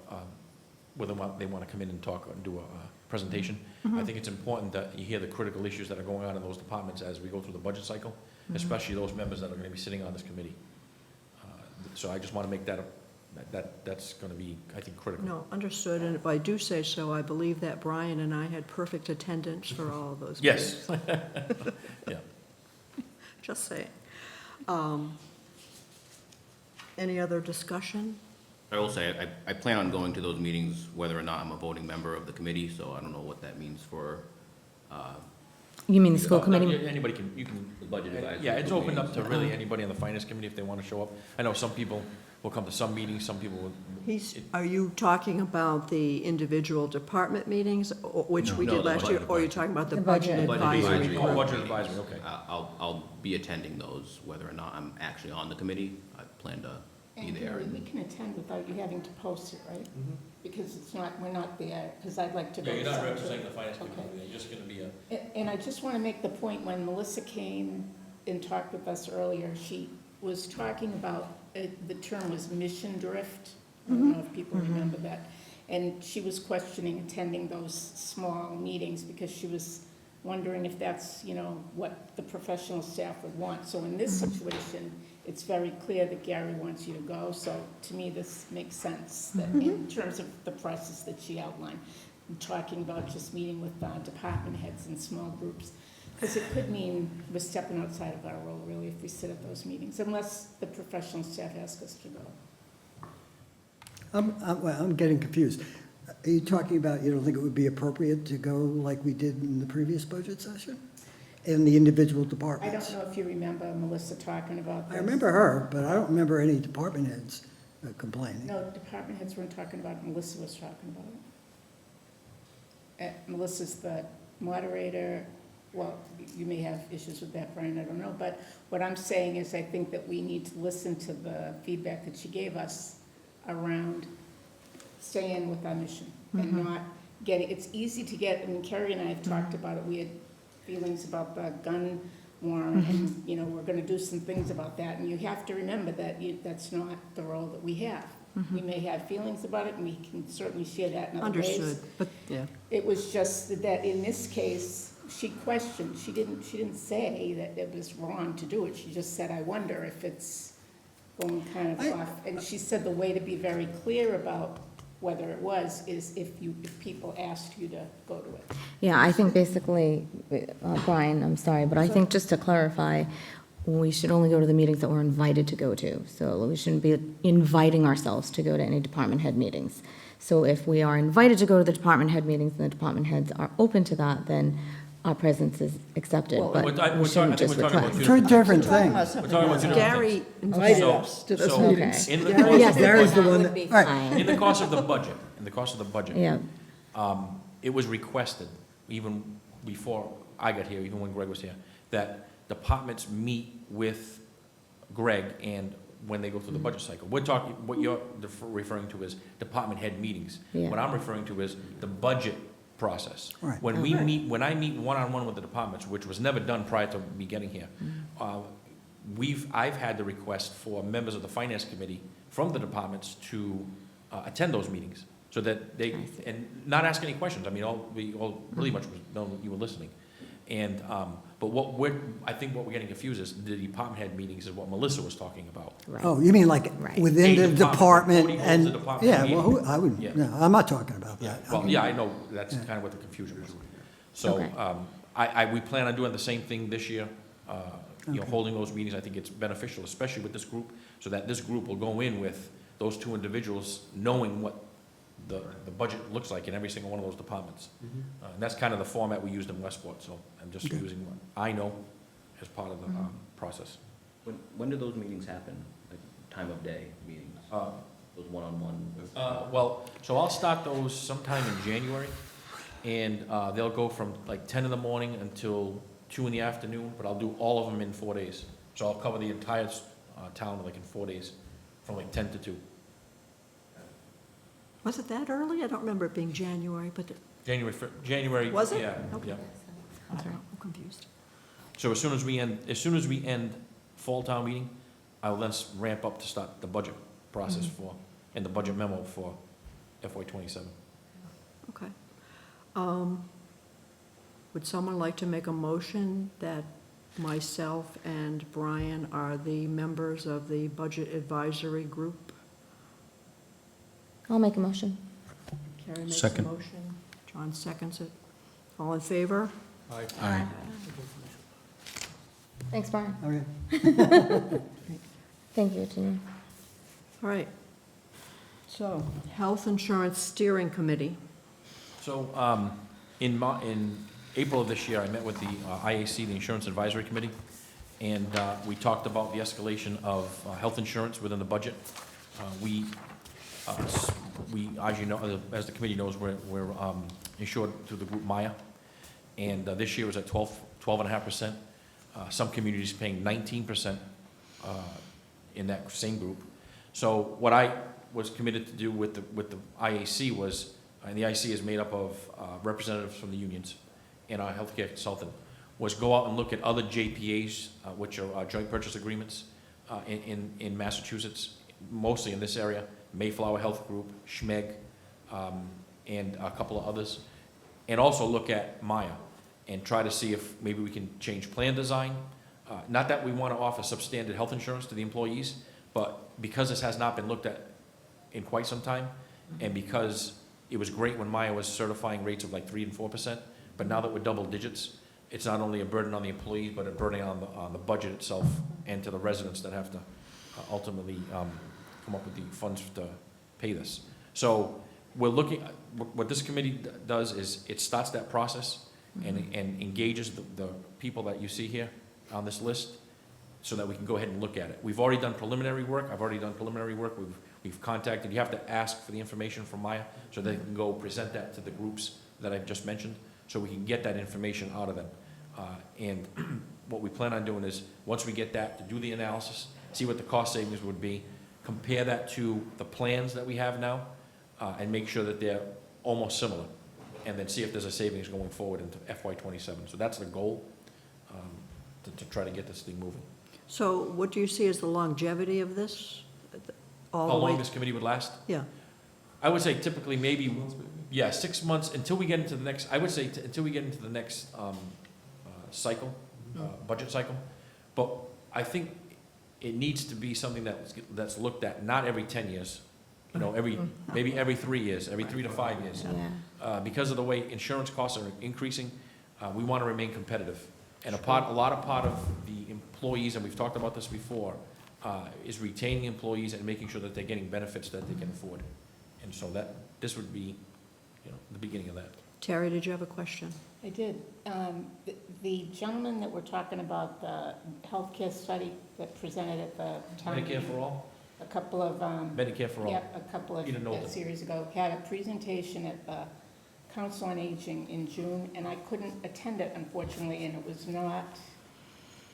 whether they wanna come in and talk and do a presentation. I think it's important that you hear the critical issues that are going on in those departments as we go through the budget cycle, especially those members that are gonna be sitting on this committee. So I just wanna make that's gonna be, I think, critical. No, understood, and if I do say so, I believe that Brian and I had perfect attendance for all of those meetings. Yes. Yeah. Just saying. Any other discussion? I will say, I plan on going to those meetings whether or not I'm a voting member of the committee, so I don't know what that means for, You mean the school No, committee? Anybody you can, the budget advisory. yeah, it's opened up to meetings. really anybody on the finance committee if they wanna show up. I know some people will come to some meetings, some people will. Are you talking about the individual department meetings, which we No, did the last year? budget Or are you talking about the The budget budget. Budget advisory advisory. Oh, group? budget advisory, okay. I'll be attending those whether or not I'm actually on the committee. I plan to be And there. Gary, we can attend without you having to post it, right? Mhm. Because we're not there, because I'd like to go. Yeah, you're to not some too. representing the finance Okay. committee, you're just gonna be a. And I just want to make the point, when Melissa came and talked with us earlier, she was talking about, the term was mission drift. I don't know if people remember that. And she was questioning attending those small meetings because she was wondering if that's, what the professional staff would want. So in this situation, it's very clear that Gary wants you to go. So to me, this makes sense that in terms of the process that she outlined. I'm talking about just meeting with department heads in small groups. Because it could mean we're stepping outside of our role, really, if we sit at those meetings, unless the professional staff asks us to go. I'm getting confused. Are you talking about, you don't think it would be appropriate to go like we did in the previous budget session? In the individual I departments? don't know if you remember Melissa talking about this. I remember her, but I don't remember any department heads complaining. No, department heads weren't talking about it, Melissa was talking about it. Melissa's the moderator, well, you may have issues with that, Brian, I don't know, but what I'm saying is I think that we need to listen to the feedback that she gave us around staying with our mission and not getting, it's easy to get, I mean, Carrie and I have talked about it, we had feelings about the gun warrant, and, you know, we're gonna do some things about that, and you have to remember that that's not the role that we have. We may have feelings about it, and we can certainly share that in other ways. Understood, but, yeah. It was just that in this case, she questioned, she didn't say that it was wrong to do it, she just said, I wonder if it's going kind of off. And she said the way to be very clear about whether it was is if people asked you to go to it. Yeah, I think basically, Brian, I'm sorry, but I think just to clarify, we should only go to the meetings that we're invited to go to. So we shouldn't be inviting ourselves to go to any department head meetings. So if we are invited to go to the department head meetings and the department heads are open to that, then our presence is accepted, Well, but We're talking- we shouldn't I think just we're talking about request. Two different Talking things. about We're something talking about else. two different Gary things. invited So- us to those so meetings. In the Gary- course Yes, of the Gary's the budget- one Would be that, all right. fine. In the course of the budget, in the course of the budget. Yeah, It was requested, even before I got here, even when Greg was here, that departments meet with Greg and when they go through the budget cycle. We're talking, what you're referring to is department head meetings. Yeah. What I'm referring to is the budget process. Right. When we meet, when I meet one-on-one with the departments, which was never done prior to me getting here, I've had the request for members of the finance committee from the departments to attend those meetings, so that they, and not ask any questions. I mean, we all really much was known that you were listening. And, but I think what we're getting confused is the department head meetings is what Melissa was talking about. right. Oh, you mean like Right. within A the department, department Cody holds and, the department yeah, meeting. well, I wouldn't, Yeah. no, I'm not talking about Yeah, that. well, yeah, I know, that's kind of what the confusion was. So, Okay. we plan on doing the same thing this year, Okay. holding those meetings. I think it's beneficial, especially with this group, so that this group will go in with those two individuals knowing what the budget looks like in every single one of those departments. And that's kind of the format we used in Westport, so I'm just Okay. using what I know as part of the process. When do those meetings happen? Like, time of day meetings? Uh, Those one-on-one? Well, so I'll start those sometime in January, and they'll go from like 10 in the morning until 2 in the afternoon, but I'll do all of them in 4 days. So I'll cover the entire town like in 4 days, from like 10 to 2. Was it that early? I don't remember it being January, but, January. Was it? Yeah, Okay. yeah. I don't know, I'm confused. So as soon as we end fall town meeting, I will then ramp up to start the budget process and the budget memo for FY '27. Okay. Would someone like to make a motion that myself and Brian are the members of the Budget Advisory Group? I'll make a motion. Carrie makes a Second. motion. John seconds it. All in favor? Aye. Thanks, Brian. Okay. Thank you, Janine. All right. So, Health Insurance Steering Committee. So, in April of this year, I met with the IAC, the Insurance Advisory Committee, and we talked about the escalation of health insurance within the budget. We, as you know, as the committee knows, we're insured through the group Maya, and this year was at 12.5%. Some communities paying 19% in that same group. So what I was committed to do with the IAC was, and the IAC is made up of representatives from the unions and our healthcare consultant, was go out and look at other JPAs, which are joint purchase agreements in Massachusetts, mostly in this area, Mayflower Health Group, Schmeg, and a couple of others, and also look at Maya and try to see if maybe we can change plan design. Not that we want to offer substandard health insurance to the employees, but because this has not been looked at in quite some time, and because it was great when Maya was certifying rates of like 3% and 4%, but now that we're double digits, it's not only a burden on the employees, but a burden on the budget itself and to the residents that have to ultimately come up with the funds to pay this. So we're looking, what this committee does is it starts that process and engages the people that you see here on this list so that we can go ahead and look at it. We've already done preliminary work. I've already done preliminary work. We've contacted, you have to ask for the information from Maya so they can go present that to the groups that I've just mentioned, so we can get that information out of them. And what we plan on doing is, once we get that, to do the analysis, see what the cost savings would be, compare that to the plans that we have now, and make sure that they're almost similar, and then see if there's a savings going forward into FY '27. So that's the goal, to try to get this thing moving. So what do you see as the longevity of this? All How the way? long this committee would last? Yeah, I would say typically maybe, 6 months, until we get into the next, I would say until we get into the next cycle, budget cycle. But I think it needs to be something that's looked at, not every 10 years, maybe every 3 years, every 3 to 5 years. Yeah. Because of the way insurance costs are increasing, we want to remain competitive. And a lot of the employees, and we've talked about this before, is retaining employees and making sure that they're getting benefits that they can afford. And so this would be, the beginning of that. Terry, did you have a question? I did. The gentleman that we're talking about, the healthcare study that presented at the town Medicare meeting for all? a couple of, Medicare for all. yeah, a couple of Peter Nolan. series ago, had a presentation at the Council on Aging in June, and I couldn't attend it unfortunately, and it was not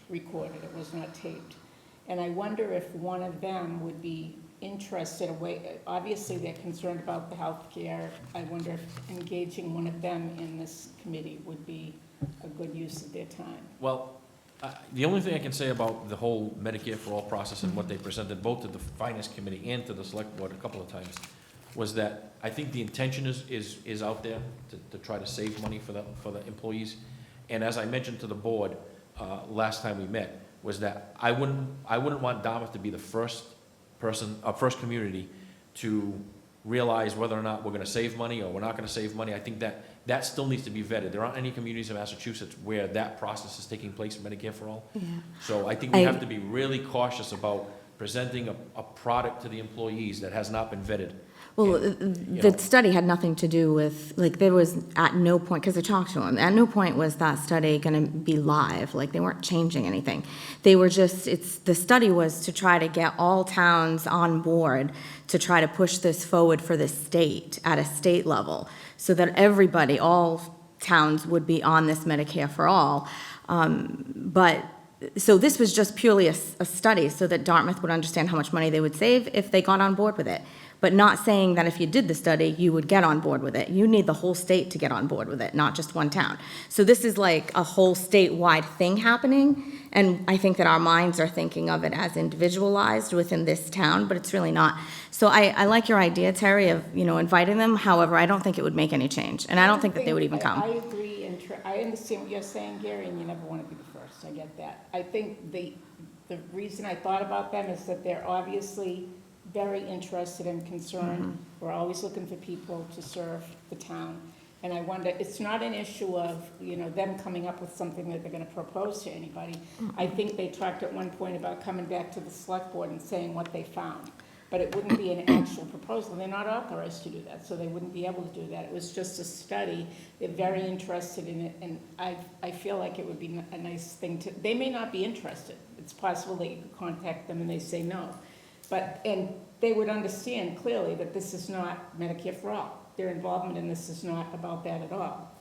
recorded, it was not taped. And I wonder if one of them would be interested, obviously they're concerned about the healthcare. I wonder if engaging one of them in this committee would be a good use of their time. Well, the only thing I can say about the whole Medicare for All process and what they presented both to the Finance Committee and to the Select Board a couple of times was that I think the intention is out there to try to save money for the employees. And as I mentioned to the board last time we met, was that I wouldn't want Dartmouth to be the first community to realize whether or not we're gonna save money or we're not gonna save money. I think that still needs to be vetted. There aren't any communities in Massachusetts where that process is taking place, Medicare for All. Yeah. So I think we have to be really cautious about presenting a product to the employees that has not been vetted. Well, And, the study had nothing to do with, like, there was at no point, because I talked to them, at no point was that study going to be live, like, they weren't changing anything. They were just, the study was to try to get all towns on board to try to push this forward for the state, at a state level, so that everybody, all towns would be on this Medicare for All. So this was just purely a study so that Dartmouth would understand how much money they would save if they got on board with it. But not saying that if you did the study, you would get on board with it. You need the whole state to get on board with it, not just one town. So this is like a whole statewide thing happening, and I think that our minds are thinking of it as individualized within this town, but it's really not. So I like your idea, Terry, of, inviting them. However, I don't think it would make any change, and I don't think that they would even I come. agree, and I understand what you're saying, Gary, and you never want to be the first, I get that. I think the reason I thought about them is that they're obviously very interested and concerned. We're always looking for people to serve the town. And I wonder, it's not an issue of, them coming up with something that they're gonna propose to anybody. I think they talked at one point about coming back to the select board and saying what they found. But it wouldn't be an actual proposal. They're not authorized to do that, so they wouldn't be able to do that. It was just a study. They're very interested in it, and I feel like it would be a nice thing to, they may not be interested. It's possible that you could contact them and they say no. And they would understand clearly that this is not Medicare for All. Their involvement in this is not about that at all.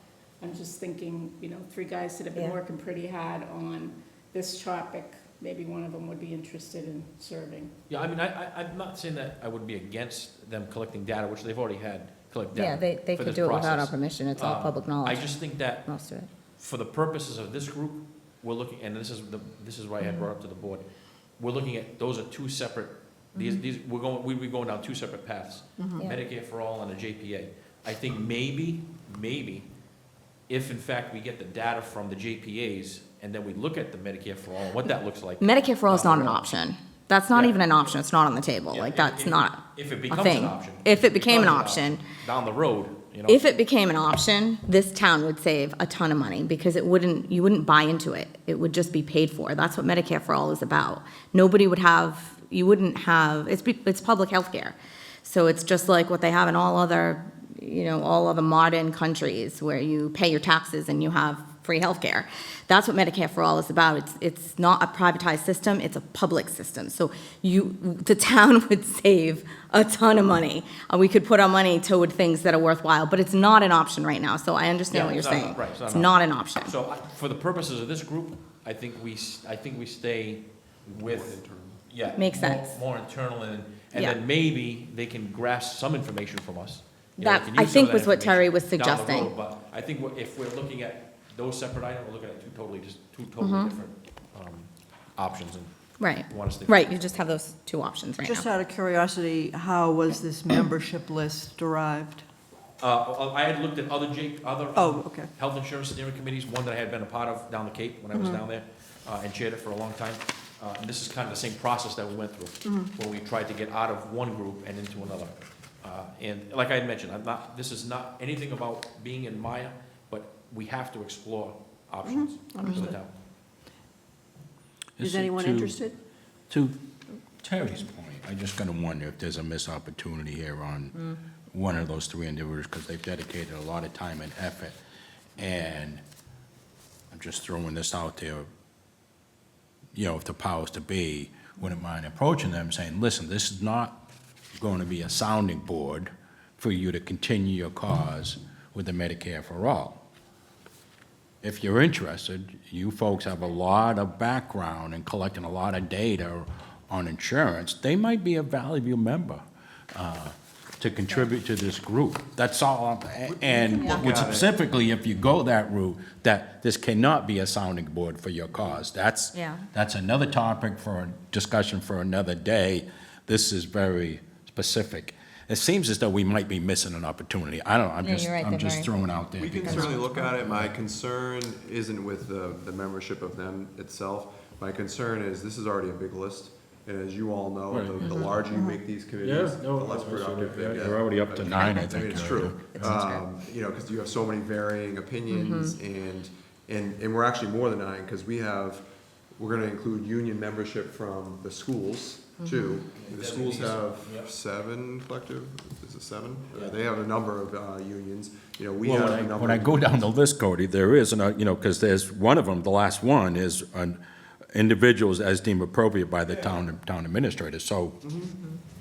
I'm just thinking, 3 guys that have been Yeah. working pretty hard on this topic, maybe one of them would be interested in serving. Yeah, I mean, I'm not saying that I would be against them collecting data, which they've already had collect Yeah, data they for could this do it without our process. permission. It's all public I knowledge, just think that most of it. for the purposes of this group, we're looking, and this is what I had brought up to the board, we're looking at, those are two separate, we'd be going down 2 separate paths. Yeah. Medicare for All and a JPA. I think maybe, if in fact we get the data from the JPAs, and then we look at the Medicare for All, and what that looks like. Medicare for All is not an option. That's not Yeah. even an option. It's not on the table. Yeah, Like, that's not If it a becomes thing. an option. If it became an becomes option, Down the road, if it became an option, this town would save a ton of money because you wouldn't buy into it. It would just be paid for. That's what Medicare for All is about. Nobody would have, you wouldn't have, it's public health care. So it's just like what they have in all other, all other modern countries where you pay your taxes and you have free healthcare. That's what Medicare for All is about. It's not a privatized system, it's a public system. So the town would save a ton of money. We could put our money toward things that are worthwhile, but it's not an option right now. So I understand what you're it's not- saying. right, It's not an option. So for the purposes of this group, I think we stay with, yeah. Makes more- sense. More internal, and Yeah. then maybe they can grasp some information from us. You know, That, they can I use some think of was that what Terry was information down the suggesting. road, But I think if we're looking at those separate items, we're looking at two totally Mm-hmm. different options, and Right, we want to stay. right, you just have those two options right Just now. out of curiosity, how was this membership list derived? I had looked at other Oh, okay. health insurance steering committees, one that I had been a part of down the Cape when I was down there, and chaired it for a long time. And this is kind of the same process that we went through, where we tried to get out of one group and into another. And like I had mentioned, this is not anything about being in Maya, but we have to explore options for the Understood. town. Is it anyone to- interested? To Terry's point, I just gotta wonder if there's a missed opportunity here on one of those three individuals, because they've dedicated a lot of time and effort. And I'm just throwing this out there, if the powers to be wouldn't mind approaching them, saying, listen, this is not going to be a sounding board for you to continue your cause with the Medicare for All. If you're interested, you folks have a lot of background in collecting a lot of data on insurance. They might be a valuable member to contribute to this group. That's all. And look at it. specifically, if you go that route, that this cannot be a sounding board for your cause. That's another topic for a discussion for another day. This is very specific. It seems as though we might be missing an opportunity. I don't know, Yeah, you're right, I'm they're just very- throwing out there. We can because- certainly look at it. My concern isn't with the membership of them itself. My concern is, this is already a big list, and as you all know, Right. the larger you make these committees, the less productive they get. You're already up to 9, I think. it's already. true. Because you have so many varying opinions, and we're actually more than 9, because we're gonna include union membership from the schools, too. The schools have Yep. 7 collective, is it 7? They have a number of unions, we Well, have a when number. I of go down the unions. list, Cody, there is, because there's one of them, the last one, is individuals as deemed appropriate by the town administrator. So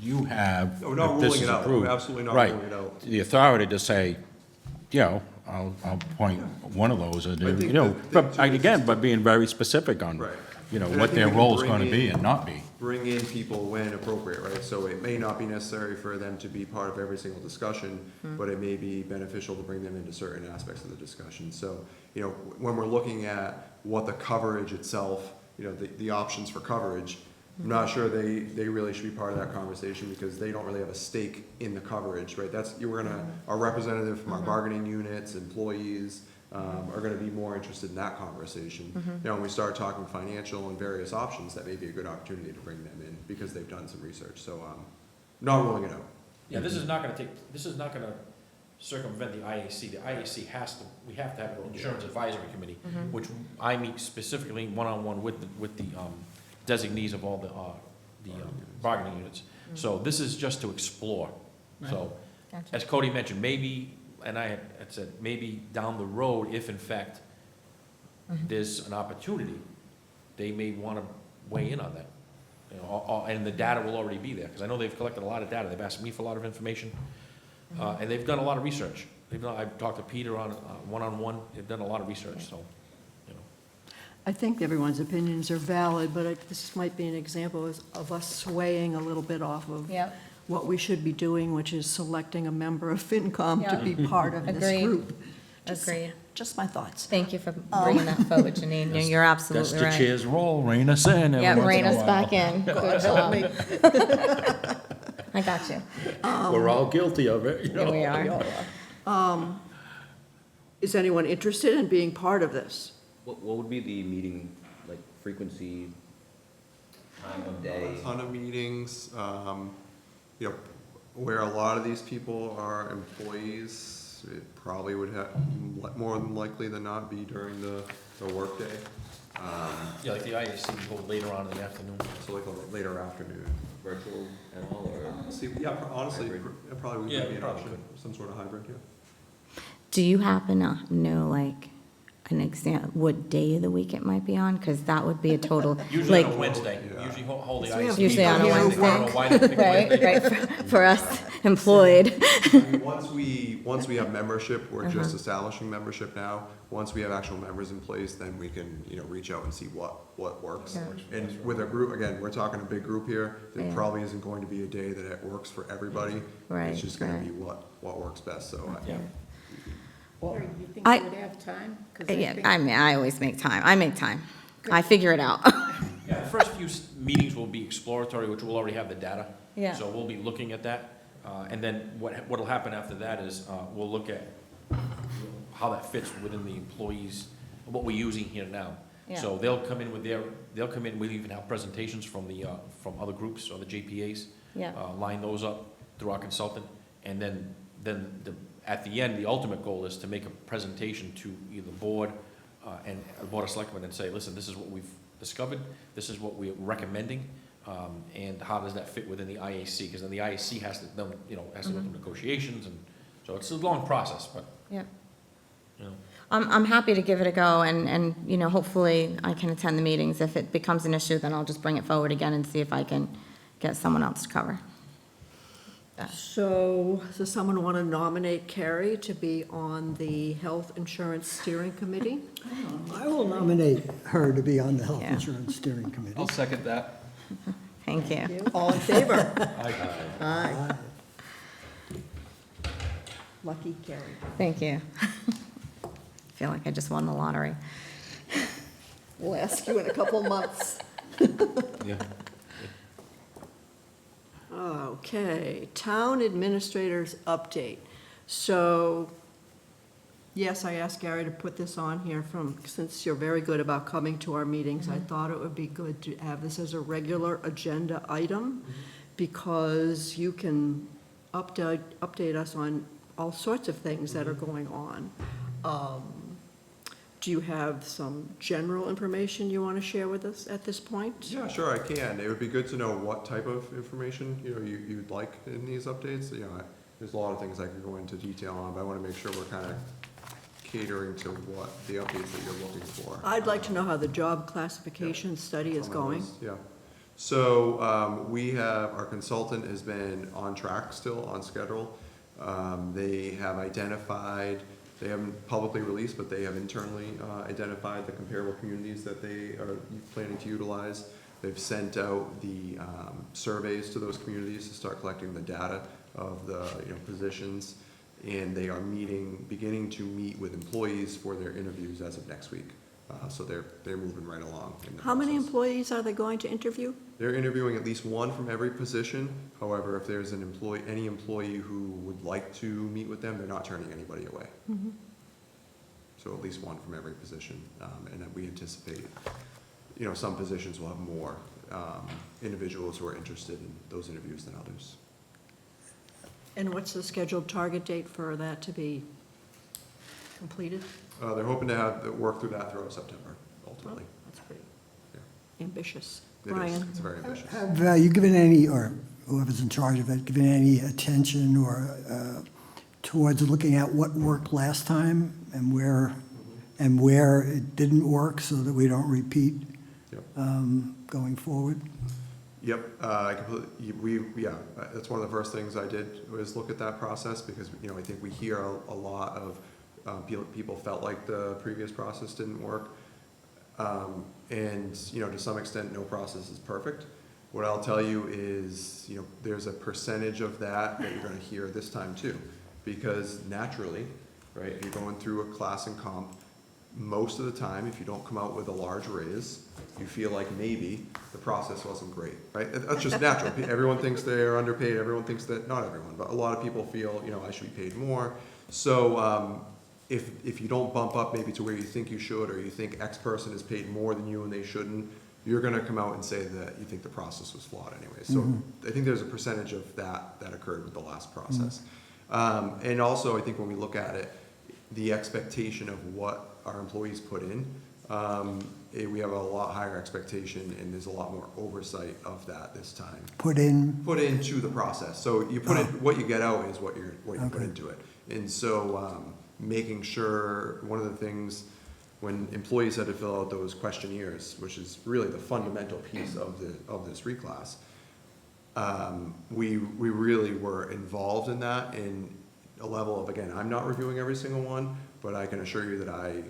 you have, No, we're not if this ruling is it out. approved. We're absolutely not right, ruling it out. the authority to say, I'll point one of those, and, I think but that, too, again, but being very specific on, Right. And I what think their we can role is bring gonna be in- and not be. Bring in people when appropriate, right? So it may not be necessary for them to be part of every single discussion, but it may be beneficial to bring them into certain aspects of the discussion. So, when we're looking at what the coverage itself, the options for coverage, I'm not sure they really should be part of that conversation, because they don't really have a stake in the coverage, right? Our representative from our bargaining units, employees, are gonna be more interested in that conversation. When we start talking financial and various options, that may be a good opportunity to bring them in, because they've done some research, so, not ruling it out. Yeah, this is not gonna circumvent the IAC. The IAC we have to have an insurance advisory committee, which I meet specifically one-on-one with the designees of all the bargaining units. So this is just to explore. So, Gotcha. as Cody mentioned, maybe, and I had said, maybe down the road, if in fact there's an opportunity, they may want to weigh in on that. And the data will already be there, because I know they've collected a lot of data. They've asked me for a lot of information, and they've done a lot of research. I've talked to Peter on one-on-one. They've done a lot of research, so, I think everyone's opinions are valid, but this might be an example of us swaying a little bit off of Yep. what we should be doing, which is selecting a member of FinCom to Yeah. be part of this Agreed. group. Just- Agreed. Just my thoughts. Thank you for bringing that forward, Janine. You're That's absolutely the right. chair's role, rein us in every Yeah, once rein in a us while. back in. Good job. I got you. We're all guilty of it, Here we are. Is anyone interested in being part of this? What would be the meeting, like, frequency, time of day? A ton of meetings, where a lot of these people are employees, it probably would have, more than likely than not, be during the workday. yeah, like the IAC will go later on in the afternoon. So like a later afternoon. virtual at all, or? See, yeah, honestly, Hybrid. it probably Yeah, would be an probably option, some sort of hybrid, yeah. Do you happen to know, like, an example, what day of the week it might be on? Because that would be a total, Usually like, on a Wednesday, Yeah. usually hold the So we have ISD. Usually on a meetings. Wednesday. I don't know why they pick right, Wednesday. right, for us employed. I mean, once we have membership, we're just establishing membership now. Once we have actual members in place, then we can, reach out and see what works. Yeah. And with a group, again, we're talking a big group here, there Yeah. probably isn't going to be a day that it works for everybody. Right, It's just gonna right. be what works best, so. Yeah. Larry, do you think I- you would have time? 'Cause Yeah, think- I mean, I always make time. I make time. I figure it out. Yeah, the first few meetings will be exploratory, which we'll already have the data. Yeah. So we'll be looking at that. And then what'll happen after that is, we'll look at how that fits within the employees, what we're using here now. Yeah. So they'll come in we'll even have presentations from from other groups or the JPAs. Yeah. Line those up through our consultant. And then at the end, the ultimate goal is to make a presentation to either the board and the Board of Selectmen and say, listen, this is what we've discovered, this is what we're recommending, and how does that fit within the IAC? Because then the IAC has to, go through negotiations, and so it's a long process, but, Yeah. you know. I'm happy to give it a go, and, hopefully I can attend the meetings. If it becomes an issue, then I'll just bring it forward again and see if I can get someone else to cover. So, does someone want to nominate Carrie to be on the Health Insurance Steering Committee? I will nominate her to be on the Health Yeah. Insurance Steering Committee. I'll second that. Thank you. All in favor? Aye. Aye. Lucky Carrie. Thank you. I feel like I just won the lottery. We'll ask you in a couple months. Yeah. Okay, Town Administrators Update. So, yes, I asked Gary to put this on here since you're very good about coming to our meetings, I thought it would be good to have this as a regular agenda item, because you can update us on all sorts of things that are going on. Do you have some general information you want to share with us at this point? Yeah, sure, I can. It would be good to know what type of information, you'd like in these updates. There's a lot of things I could go into detail on, but I want to make sure we're kind of catering to what the updates that you're looking for. I'd like to know how the job classification study is Some of going. those, yeah. So, our consultant has been on track still, on schedule. They have identified, they haven't publicly released, but they have internally identified the comparable communities that they are planning to utilize. They've sent out the surveys to those communities to start collecting the data of the positions, and they are beginning to meet with employees for their interviews as of next week. So they're moving right along in the How many process. employees are they going to interview? They're interviewing at least one from every position. However, if there's any employee who would like to meet with them, they're not turning anybody away. So at least one from every position, and then we anticipate, some positions will have more individuals who are interested in those interviews than others. And what's the scheduled target date for that to be completed? They're hoping to work through that throughout September, ultimately. That's pretty Yeah. ambitious. It is. Brian? It's very ambitious. Have you given any, or whoever's in charge of it, given any attention or towards looking at what worked last time and where it didn't work so that we don't repeat Yep. going forward? Yep, that's one of the first things I did, was look at that process, because, I think we hear a lot of, people felt like the previous process didn't work. And, to some extent, no process is perfect. What I'll tell you is, there's a percentage of that you're gonna hear this time too. Because naturally, right, if you're going through a class and comp, most of the time, if you don't come out with a large raise, you feel like maybe the process wasn't great, right? That's just natural. Everyone thinks they're underpaid, everyone thinks that, not everyone, but a lot of people feel, I should be paid more. So, if you don't bump up maybe to where you think you should, or you think X person is paid more than you and they shouldn't, you're gonna come out and say that you think the process was flawed anyway. So I think there's a percentage of that occurred with the last process. And also, I think when we look at it, the expectation of what our employees put in We have a lot higher expectation, and there's a lot more oversight of that this time. Put in, Put into the process. So you put in, what you get out is what you put Okay. into it. And so, making sure, one of the things, when employees had to fill out those questionnaires, which is really the fundamental piece of this reclass, we really were involved in that in a level of, again, I'm not reviewing every single one, but I can assure you that I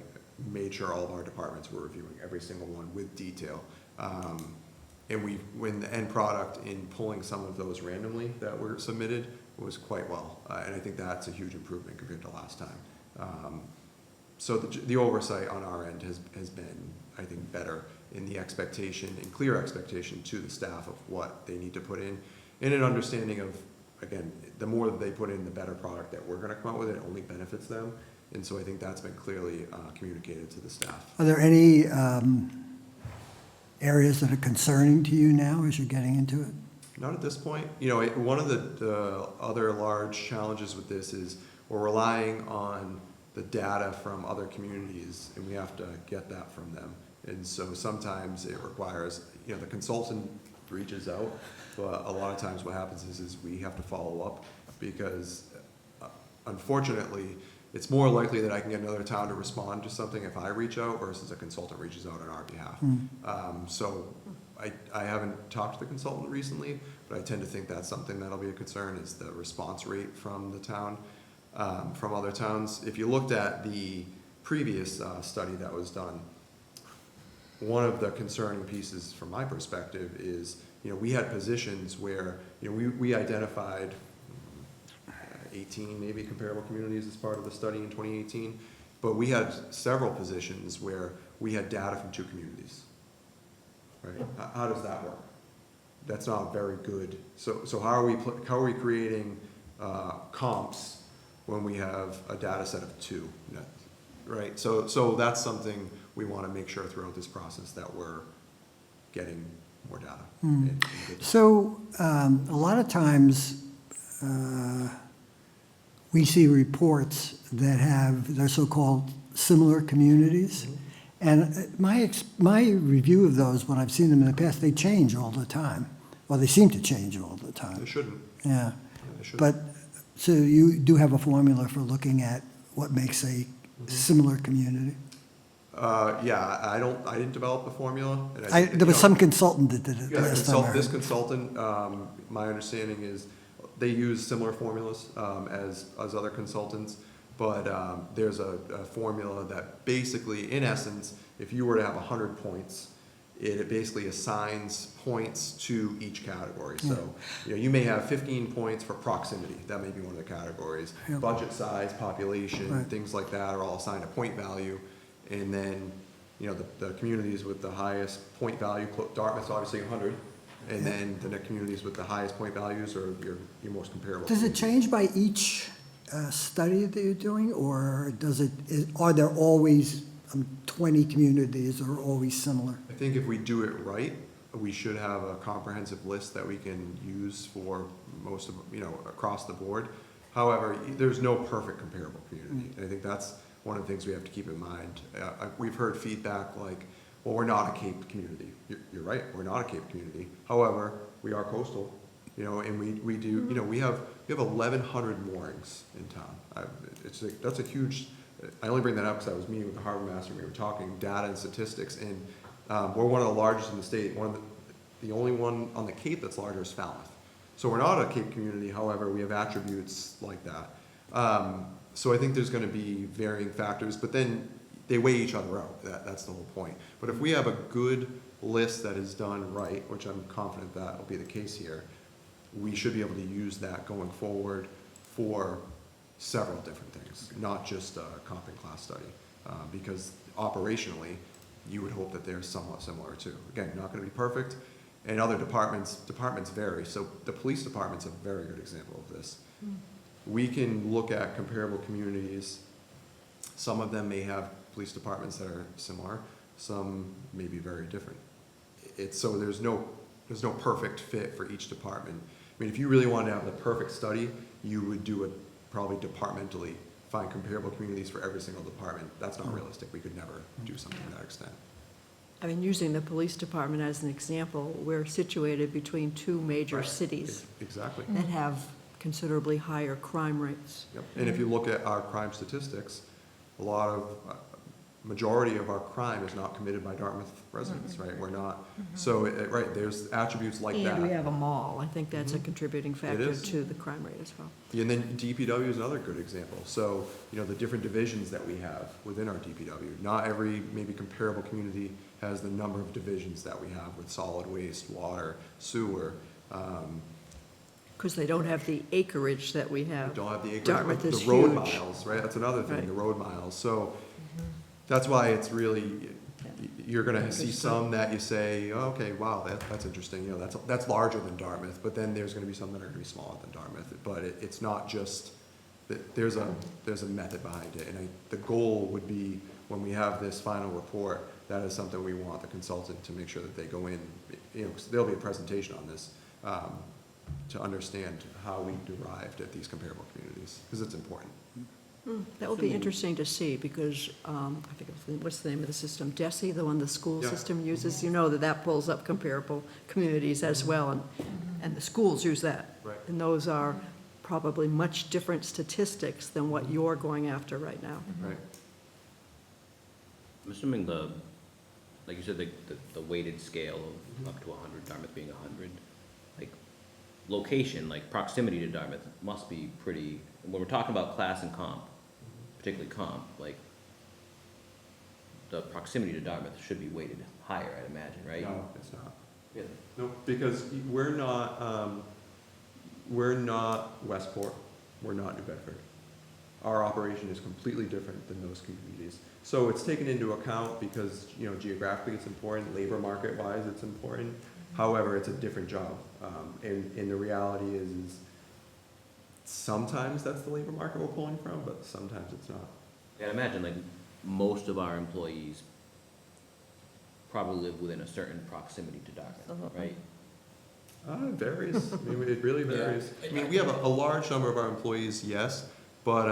made sure all of our departments were reviewing every single one with detail. And when the end product in pulling some of those randomly that were submitted was quite well. And I think that's a huge improvement compared to last time. So the oversight on our end has been, I think, better in the expectation and clear expectation to the staff of what they need to put in, and an understanding of, again, the more that they put in, the better product that we're gonna come out with, it only benefits them. And so I think that's been clearly communicated to the staff. are there any areas that are concerning to you now as you're getting into it? Not at this point. You know, one of the other large challenges with this is we're relying on the data from other communities, and we have to get that from them. And so sometimes it requires, you know, the consultant reaches out, but a lot of times what happens is we have to follow up, because unfortunately, it's more likely that I can get another town to respond to something if I reach out versus a consultant reaches out on our behalf. So I haven't talked to the consultant recently, but I tend to think that's something that'll be a concern, is the response rate from the town, from other towns. If you looked at the previous study that was done, one of the concerning pieces from my perspective is, you know, we had positions where, you know, we identified 18 maybe comparable communities as part of the study in 2018, but we had several positions where we had data from 2 communities. Right? How does that work? That's not very good. So how are we creating comps when we have a data set of 2? Right? So that's something we want to make sure throughout this process that we're getting more data. and good data. So, a lot of times, we see reports that have, they're so-called similar communities. And my review of those, when I've seen them in the past, they change all the time. Well, they seem to change all the They time. shouldn't. Yeah. Yeah, they shouldn't. But, so you do have a formula for looking at what makes a similar community? Yeah, I didn't develop the formula. And There was some consultant that did it Yeah, last time. I this heard. consultant, my understanding is they use similar formulas as other consultants, but there's a formula that basically, in essence, if you were to have 100 points, it basically assigns points to each category. So, you know, you may have 15 points for proximity, that may be one of the categories. Yeah. Budget size, population, Right. things like that are all assigned a point value. And then, you know, the communities with the highest point value, Dartmouth's obviously 100, and then the communities with the highest point values are your most comparable. Does it change by each study that you're doing, or are there always 20 communities that are always similar? I think if we do it right, we should have a comprehensive list that we can use for most of, you know, across the board. However, there's no perfect comparable community, and I think that's one of the things we have to keep in mind. We've heard feedback like, well, we're not a Cape community. You're right, we're not a Cape community. However, we are coastal, you know, and we do, you know, we have 1,100 moorings in town. That's a huge, I only bring that up because I was meeting with the harbor master, and we were talking data and statistics, and we're one of the largest in the state. The only one on the Cape that's larger is Falmouth. So we're not a Cape community, however, we have attributes like that. So I think there's gonna be varying factors, but then they weigh each other out. That's the whole point. But if we have a good list that is done right, which I'm confident that will be the case here, we should be able to use that going forward for several different things, not just a comp and class study. Because operationally, you would hope that they're somewhat similar too. Again, not gonna be perfect, and other departments vary. So the police department's a very good example of this. We can look at comparable communities. Some of them may have police departments that are similar, some may be very different. So there's no perfect fit for each department. I mean, if you really wanted to have the perfect study, you would do it probably departmentally find comparable communities for every single department. That's not realistic. We could never do something to that extent. I mean, using the police department as an example, we're situated between two major Right. cities Exactly. that have considerably higher crime rates. Yep. And if you look at our crime statistics, a lot of, majority of our crime is not committed by Dartmouth residents, right? We're not, so, right, there's attributes like that. And we have a mall. I think that's a contributing factor is. to the crime rate as well. And then DPW is another good example. So, the different divisions that we have within our DPW. Not every maybe comparable community has the number of divisions that we have with solid waste, water, sewer. Because they don't have the acreage that we We have. don't have the acreage, Dartmouth is the road huge. miles, right? That's another thing, Right. the road miles. So that's why it's really, you're gonna see some that you say, oh, okay, wow, that's interesting, that's larger than Dartmouth, but then there's gonna be some that are gonna be smaller than Dartmouth. But it's not just, there's a method behind it. And the goal would be, when we have this final report, that is something we want the consultant to make sure that they go in, 'cause there'll be a presentation on this, to understand how we derived at these comparable communities, because it's important. That will be interesting to see, because, I think, what's the name of the system? DESI, the one the school Yeah. system uses, that pulls up comparable communities as well, and the schools use that. Right. And those are probably much different statistics than what you're going after right now. Right. I'm assuming like you said, the weighted scale of up to 100, Dartmouth being 100, like, location, like proximity to Dartmouth must be pretty, when we're talking about class and comp, particularly comp, like, the proximity to Dartmouth should be weighted higher, I'd imagine, right? No, it's not. Really? No, because we're not Westport, we're not New Bedford. Our operation is completely different than those communities. So it's taken into account because, geographically it's important, labor market wise it's important. However, it's a different job. And the reality is sometimes that's the labor market we're pulling from, but sometimes it's not. Yeah, I'd imagine, like, most of our employees probably live within a certain proximity to Dartmouth, right? It varies. I mean, it really varies. I mean, we have a large number of our employees, yes, but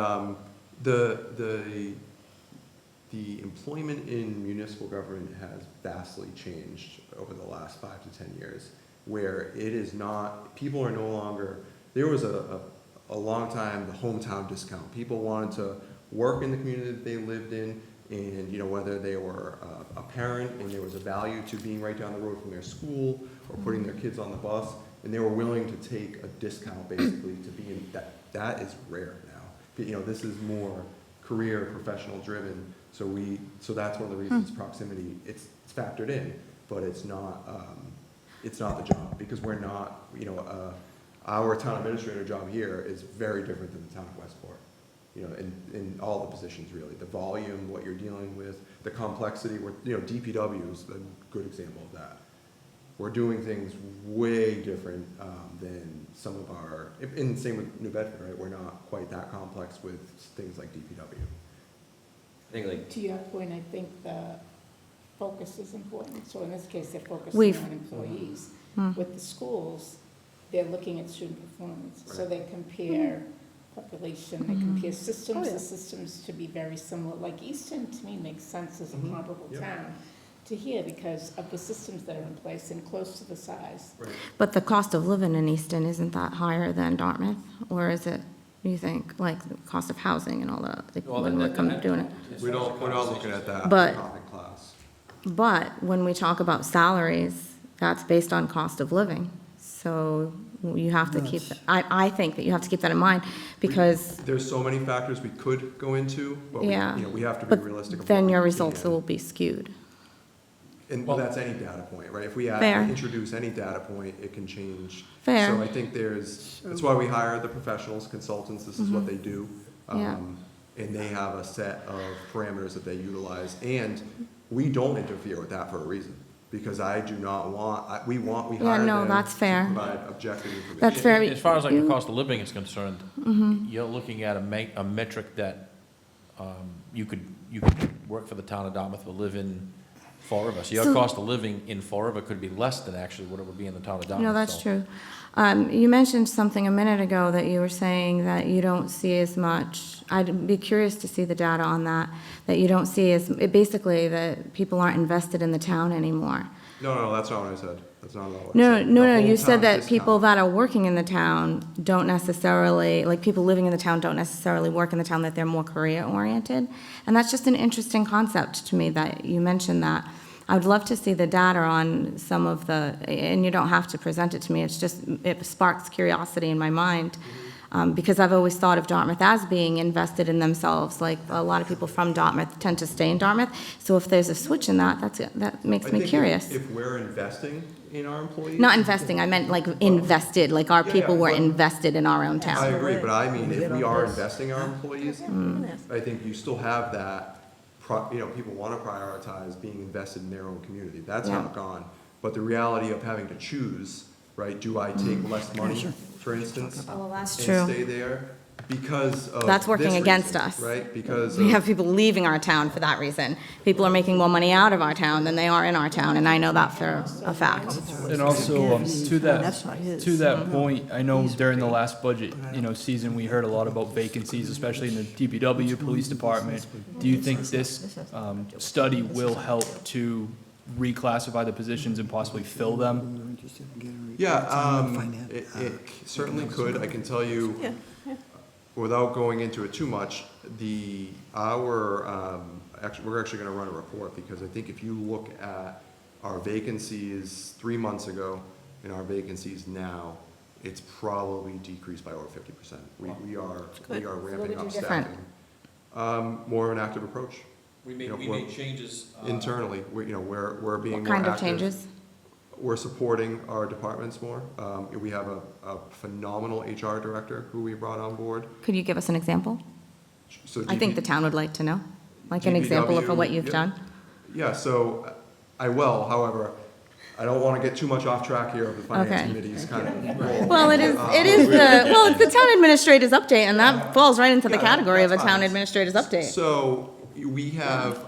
the employment in municipal government has vastly changed over the last 5 to 10 years, where it is not, people are no longer, there was a long time, the hometown discount. People wanted to work in the community that they lived in, and, whether they were a parent and there was a value to being right down the road from their school or putting their kids on the bus, and they were willing to take a discount basically to be in, that is rare now. This is more career, professional driven, so that's one of the reasons proximity, it's factored in, but it's not the job, because we're not, our town administrator job here is very different than the town of Westport. In all the positions really, the volume, what you're dealing with, the complexity, DPW is a good example of that. We're doing things way different than some of our, and same with New Bedford, right? We're not quite that complex with things like DPW. I think, like, To your point, I think the focus is important. So in this case, they're focusing We've- on employees. With the schools, they're looking at student performance. So they compare population, they compare systems, Oh, yeah. the systems to be very similar. Like Easton, to me, makes sense as a comparable Yep. town to here because of the systems that are in place and close to the size. Right. But the cost of living in Easton, isn't that higher than Dartmouth? Or is it, you think, like the cost of housing and all that, like, Well, when we come to doing it? We're not looking at that But- common class. But when we talk about salaries, that's based on cost of living. So you have to keep, Yes. I think that you have to keep that in mind because, There's so many factors we could go into, but Yeah. we have to be but realistic. of then what your we results can. will be skewed. And Well- that's any data point, right? If we Fair. introduce any data point, it can change. Fair. So I think that's why we hire the professionals, consultants, this is what they do. Yeah. And they have a set of parameters that they utilize, and we don't interfere with that for a reason. Because I do not want, we Yeah, hire no, them that's to fair. provide objective information. That's fair. As far as like the You- cost of living is concerned, you're looking at a metric that you could work for the town of Dartmouth or live in Fall River. So your So- cost of living in Fall River could be less than actually what it would be in the town of Dartmouth. No, that's so- true. You mentioned something a minute ago that you were saying that you don't see as much. I'd be curious to see the data on that you don't see as, basically, that people aren't invested in the town anymore. No, that's not what I said. That's not at all what I No, said. no, The no, you hometown said that people discount. that are working in the town don't necessarily, like, people living in the town don't necessarily work in the town, that they're more career-oriented. And that's just an interesting concept to me that you mentioned that. I would love to see the data on some of the, and you don't have to present it to me, it's just, it sparks curiosity in my mind. Because I've always thought of Dartmouth as being invested in themselves, like, a lot of people from Dartmouth tend to stay in Dartmouth. So if there's a switch in that, that makes me curious. If we're investing in our employees. Not investing, I meant like invested, like our Yeah, people were but- invested in our own I town. agree, but I mean, if we are investing in our employees, I think you still have that, people want to prioritize being invested in their own community. That's Yeah. not gone. But the reality of having to choose, right, do I take less money, for instance? Oh, well, that's And true. stay there because of That's working this against reason, us. right? Because We of- have people leaving our town for that reason. People are making more money out of our town than they are in our town, and I know that for a fact. And also, to That's not his. that point, I know during the last budget, season, we heard a lot about vacancies, especially in the DPW, police department. Do you think this, study will help to reclassify the positions and possibly fill them? Yeah, it certainly could. I can tell you, without going into it too much, we're actually gonna run a report, because I think if you look at our vacancies 3 months ago and our vacancies now, it's probably decreased by over 50%. We are ramping up different? staffing. More of an active approach. We You know, made we're- changes. Internally, we're being What more kind of active. changes? We're supporting our departments more. We have a phenomenal HR director who we brought on board. Could you give us an example? So I think the town would like to know, like an example of what you've yeah. done. Yeah, so I will, however, I don't want to get too much off track here of the finance Okay. committee's kind of role. Well, it's the town administrator's update, and that falls right into the Yeah, category of a that's town fine. administrator's update. So we have,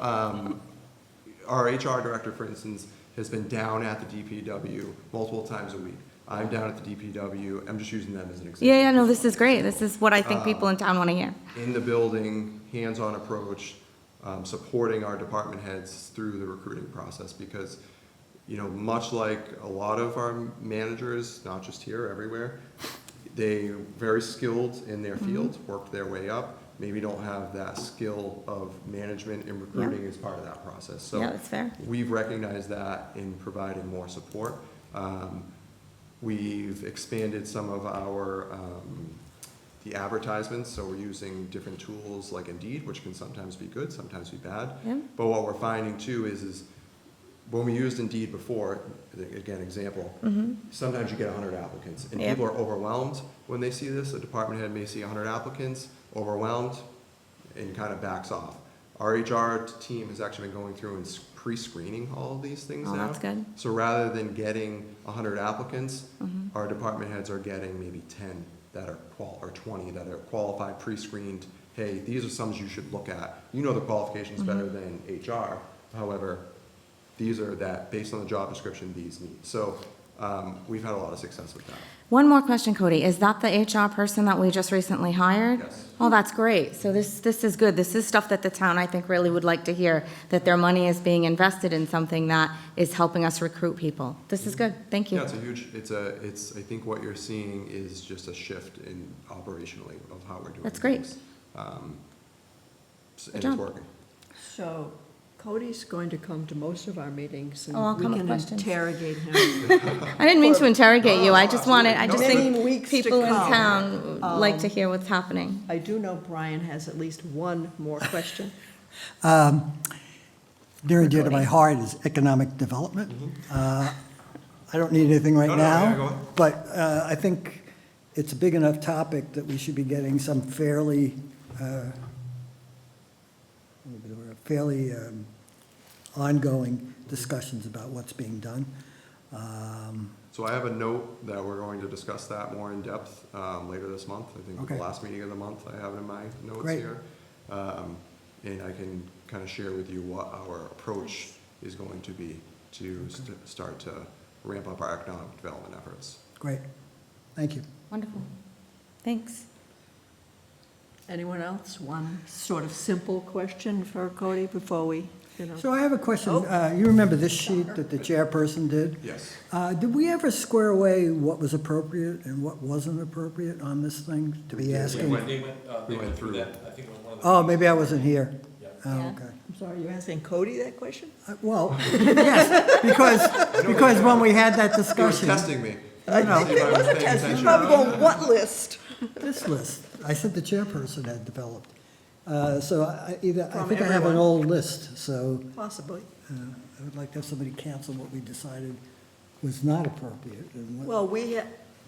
our HR director, for instance, has been down at the DPW multiple times a week. I'm down at the DPW, I'm just using them as an example. Yeah, no, this is great. This is what I think people in town want to hear. In the building, hands-on approach, supporting our department heads through the recruiting process, because, much like a lot of our managers, not just here, everywhere, they're very skilled in their field, worked their way up, maybe don't have that skill of management and recruiting as part of that process. So Yeah, that's fair. we've recognized that in providing more support. We've expanded some of our, the advertisements, so we're using different tools like Indeed, which can sometimes be good, sometimes be bad. Yeah. But what we're finding too is when we used Indeed before, again, example, sometimes you get 100 applicants, and Yeah. people are overwhelmed when they see this. A department head may see 100 applicants, overwhelmed, and kind of backs off. Our HR team has actually been going through and pre-screening all of these things Oh, now. that's good. So rather than getting 100 applicants, Mm-hmm. our department heads are getting maybe 10 that are or 20 that are qualified, pre-screened. Hey, these are some you should look at. You know the qualifications better than HR. However, these are that, based on the job description, these meet. So we've had a lot of success with that. One more question, Cody. Is that the HR person that we just recently hired? Yes. Oh, that's great. So this is good. This is stuff that the town, I think, really would like to hear, that their money is being invested in something that is helping us recruit people. This is good. Thank you. Yeah, I think what you're seeing is just a shift in operationally of how we're doing That's great. things. And Good it's job. working. So Cody's going to come to most of our meetings, and Oh, I'll come we with can questions. interrogate him. I didn't mean to interrogate you. I just Many think weeks to people in come. town like to hear what's happening. I do know Brian has at least one more question. Near and dear to my heart is economic development. I don't need anything right No, yeah, go now, ahead. but I think it's a big enough topic that we should be getting some fairly ongoing discussions about what's being done. So I have a note that we're going to discuss that more in depth later this month. I think Okay. the last meeting of the month, I have it in my notes Great. here. And I can kind of share with you what our approach is going to be to start to ramp up our economic development efforts. Great. Thank you. Wonderful. Thanks. Anyone else? One sort of simple question for Cody before we, So I have a question. Oh. You remember this sheet that the chairperson did? Yes. Did we ever square away what was appropriate and what wasn't appropriate on this thing to be asking? We went through that. I think it was one of Oh, maybe I wasn't here. Yeah. Oh, Yeah. okay. I'm sorry, you're asking Cody that question? Well, yes, because when we had that He was discussion, testing me. I No. think See if it I was was a paying test. You're attention. probably going, what list? this list, I said the chairperson had developed. So I From think I have an everyone. old list, so Possibly. I would like to have somebody cancel what we decided was not appropriate and Well, we,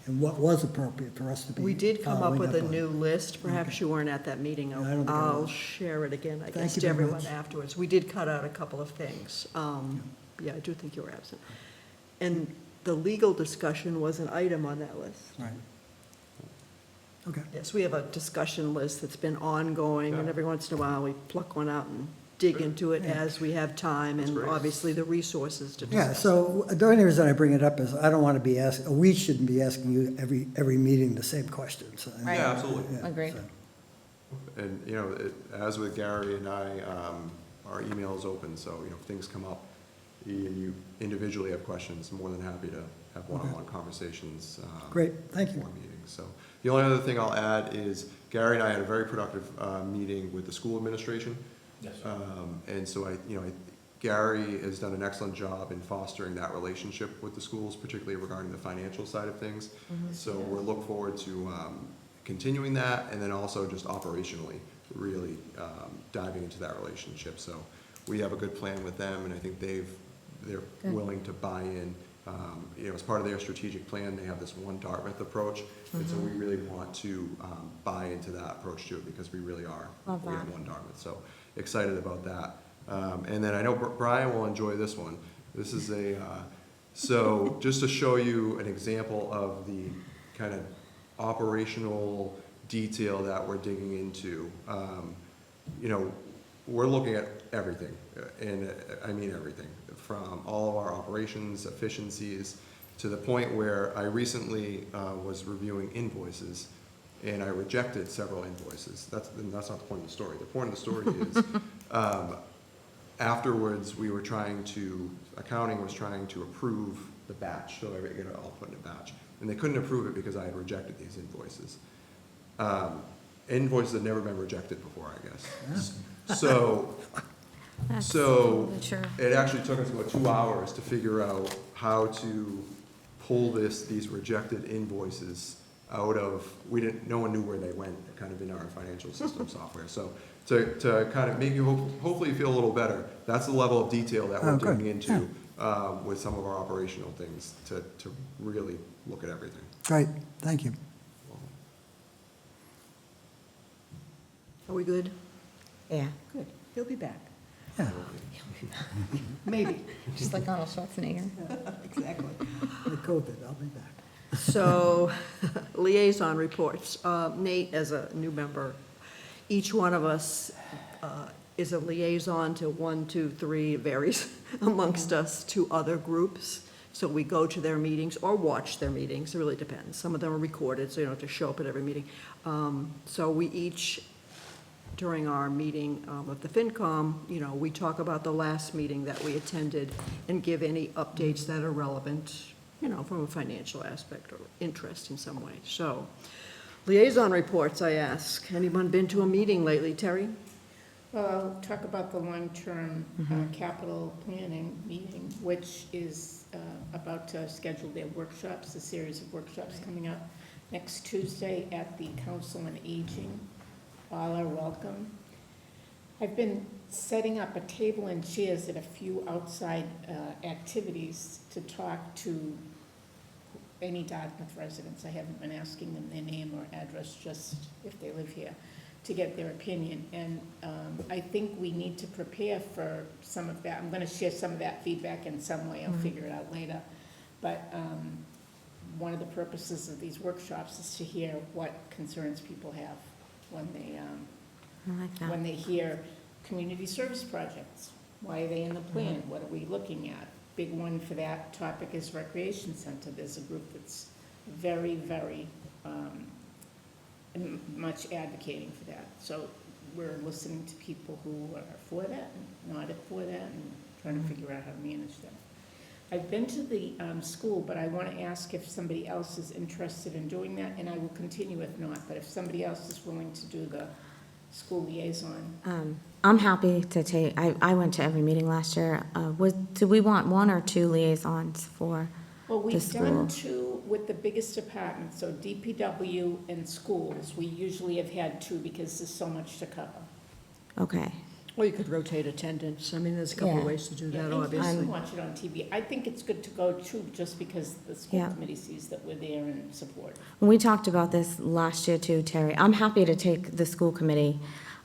what was appropriate for us to be we did come up following with a on. new list. Perhaps you weren't at that meeting. No, I don't think I I'll was. share it again, I Thank guess, you to very everyone much. afterwards. We did cut out a couple of things. Yeah, I do think you were absent. And the legal discussion was an item on that list. Right. Okay. Yes, we have a discussion list that's been ongoing, and every once in a while, we pluck one out and dig into it Yeah. as we have time and great. obviously the resources to Yeah, discuss. so the only reason I bring it up is I don't want to be asking, we shouldn't be asking you every meeting the same questions. Right. Yeah, absolutely. Yeah, Agreed. so. And, you know, as with Gary and I, our email is open, so, you know, if things come up, and you individually have questions, more than happy to have one-on-one conversations. Great, thank you. Before meetings. So the only other thing I'll add is Gary and I had a very productive meeting with the school administration. Yes. And so Gary has done an excellent job in fostering that relationship with the schools, particularly regarding the financial side of things. So we'll look forward to continuing that, and then also just operationally, really diving into that relationship. So we have a good plan with them, and I think they're Good. willing to buy in. You know, as part of their strategic plan, they have this one Dartmouth approach, and so we really want to buy into that approach too, because we really are. Love We have that. one Dartmouth, so excited about that. And then I know Brian will enjoy this one. This is so just to show you an example of the kind of operational detail that we're digging into. You know, we're looking at everything, and I mean everything, from all of our operations, efficiencies, to the point where I recently was reviewing invoices, and I rejected several invoices. That's not the point of the story. The point of the story is, afterwards, accounting was trying to approve the batch, so I get it all put in a batch. And they couldn't approve it because I had rejected these invoices. Invoices had never been rejected before, I guess. So it actually took us about 2 hours to figure out how to pull these rejected invoices out of, no one knew where they went, kind of in our financial system software. So to kind of make you hopefully feel a little better, that's the level of detail that we're Oh, good. digging into with some of our operational things to really look at everything. Great, thank you. Are we good? Yeah, Good. He'll be back. Yeah, Maybe. just like Arnold Schwarzenegger. Exactly. with COVID, I'll be back. So, liaison reports. Nate, as a new member, each one of us is a liaison to 1, 2, 3, it varies amongst us, to other groups. So we go to their meetings or watch their meetings, it really depends. Some of them are recorded, so you don't have to show up at every meeting. So we each, during our meeting of the FinCom, you know, we talk about the last meeting that we attended and give any updates that are relevant, you know, from a financial aspect or interest in some way. So, liaison reports, I ask. Anyone been to a meeting lately? Terry? Well, I'll talk about the long-term capital planning meeting, which is about to schedule their workshops, a series of workshops coming up next Tuesday at the Council on Aging. All are welcome. I've been setting up a table and chairs at a few outside activities to talk to any Dartmouth residents. I haven't been asking them their name or address, just if they live here, to get their opinion. And I think we need to prepare for some of that. I'm gonna share some of that feedback in some way. I'll figure it out later. But one of the purposes of these workshops is to hear what concerns people have when I like that. they hear community service projects. Why are they in the plan? What are we looking at? Big one for that topic is recreation center. There's a group that's very, very much advocating for that. So we're listening to people who are for that and not for that and trying to figure out how to manage that. I've been to the school, but I want to ask if somebody else is interested in doing that, and I will continue if not, but if somebody else is willing to do the school liaison. I'm happy to take, I went to every meeting last year. Do we want 1 or 2 liaisons for Well, the we've done school? 2 with the biggest departments, so DPW and schools. We usually have had 2 because there's so much to cover. Okay. Or you could rotate attendance. I mean, there's a couple of Yeah. ways to do Yeah, that, and you obviously. can watch it on TV. I think it's good to go too, just because the school Yeah. committee sees that we're there and support. We talked about this last year too, Terry. I'm happy to take the school committee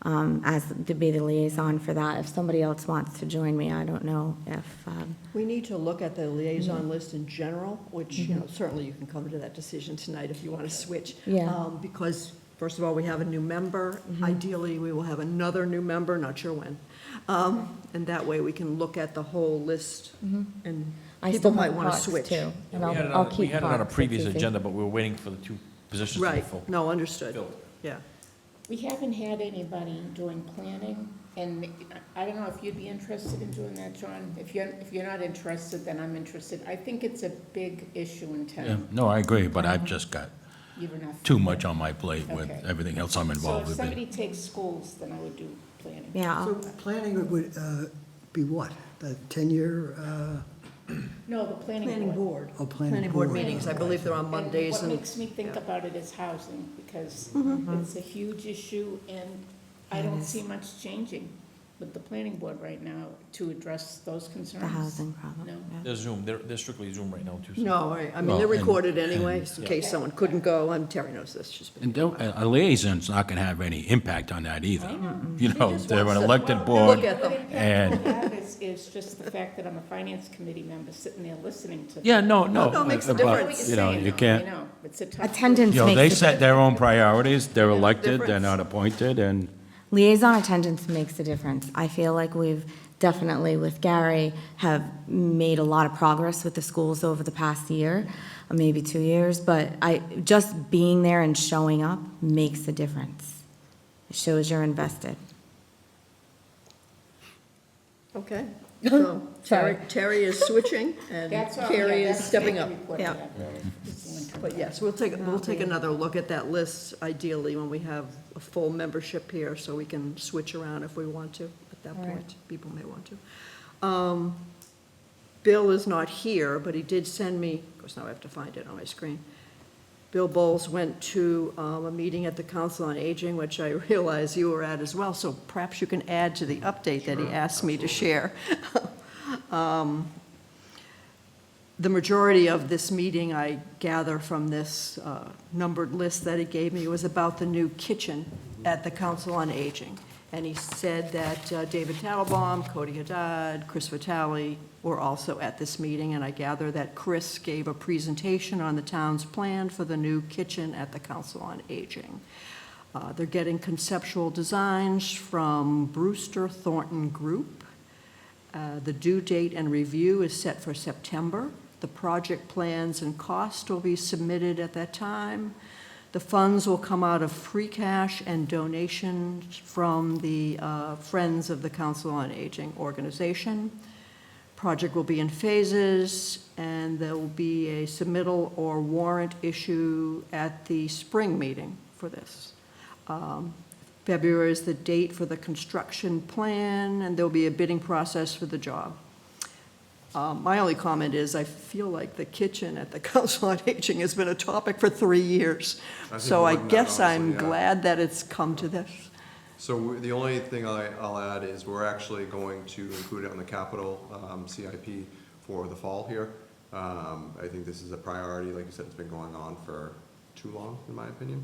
to be the liaison for that. If somebody else wants to join me, I don't know if, We need to look at the liaison list in general, which, you know, certainly you can come to that decision tonight if you want to switch. Yeah. Because, first of all, we have a new member. Ideally, we will have another new member, not sure when. And that way, we can look at the whole list, and I people still might have want to Parks switch. too. And We had it I'll on, we keep had it on a Parks, it's previous easy. agenda, but we were waiting for the 2 positions to be Right, full. no, understood, Filled. yeah. We haven't had anybody doing planning, and I don't know if you'd be interested in doing that, John. If you're not interested, then I'm interested. I think it's a big issue in Yeah, town. no, I agree, but I've just got You've enough. too much on my plate with Okay. everything else I'm So involved if with. somebody takes schools, then I would do planning. Yeah, So planning would be what? The 10-year, No, the Planning board. oh, planning Planning board board. meetings, I believe they're on Mondays, And and what makes me think about it is housing, because it's a huge issue, and I don't see much changing with the planning board right now to address those concerns. the housing problem. No. yeah. They're Zoom, they're strictly Zoom right now, too. so- no, I mean, Well, they're and- recorded anyway, in Yeah. case someone couldn't go, and Terry knows this, she's been. And a liaison's not going to have any impact on that either. I know. You know, just they're wants an to elected Well, board. Look at them. What impact and- we'll have is just the fact that I'm a finance committee member sitting there listening to. Yeah, no, No, no. makes a but, I know what difference. you're You know, saying, you though. can't, I know, it's a tough. Attendance you know, they makes a set their own priorities, they're Yeah, elected, they're difference. not appointed, and Liaison attendance makes a difference. I feel like we've definitely, with Gary, have made a lot of progress with the schools over the past year, or maybe 2 years, but just being there and showing up makes a difference. It shows you're invested. Okay, so Sorry. Terry is switching, and That's all, Carrie yeah, is that's stepping the up. report Yeah. I have. It's the winter. But yes, we'll take another look at that list, ideally, when we have a full membership here, so we can switch around if we want to, at that All right. point, people may want to. Bill is not here, but he did send me, of course, now I have to find it on my screen. Bill Bowles went to a meeting at the Council on Aging, which I realize you were at as well, so perhaps you can add to the update that he asked me to share. The majority of this meeting, I gather from this numbered list that he gave me, was about the new kitchen at the Council on Aging. And he said that David Tattlebaum, Cody Haddad, Chris Vitale were also at this meeting, and I gather that Chris gave a presentation on the town's plan for the new kitchen at the Council on Aging. They're getting conceptual designs from Brewster Thornton Group. The due date and review is set for September. The project plans and cost will be submitted at that time. The funds will come out of free cash and donations from the Friends of the Council on Aging organization. Project will be in phases, and there will be a submittal or warrant issue at the spring meeting for this. February is the date for the construction plan, and there'll be a bidding process for the job. My only comment is, I feel like the kitchen at the Council on Aging has been a topic for 3 years. I think So more I than that, guess I'm honestly, yeah. glad that it's come to this. So the only thing I'll add is we're actually going to include it on the capital CIP for the fall here. I think this is a priority. Like you said, it's been going on for too long, in my opinion,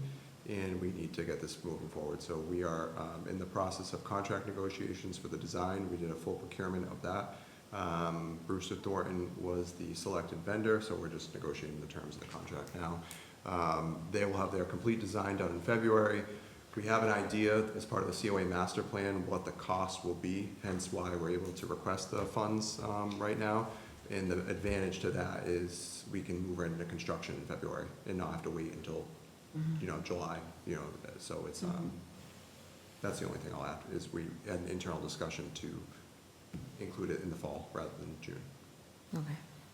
and we need to get this moving forward. So we are in the process of contract negotiations for the design. We did a full procurement of that. Brewster Thornton was the selected vendor, so we're just negotiating the terms of the contract now. They will have their complete design done in February. we have an idea as part of the COA master plan what the cost will be, hence why we're able to request the funds right now. And the advantage to that is we can move right into construction in February and not have to wait until, July, so it's, that's the only thing I'll add, is we had an internal discussion to include it in the fall rather than June. Okay.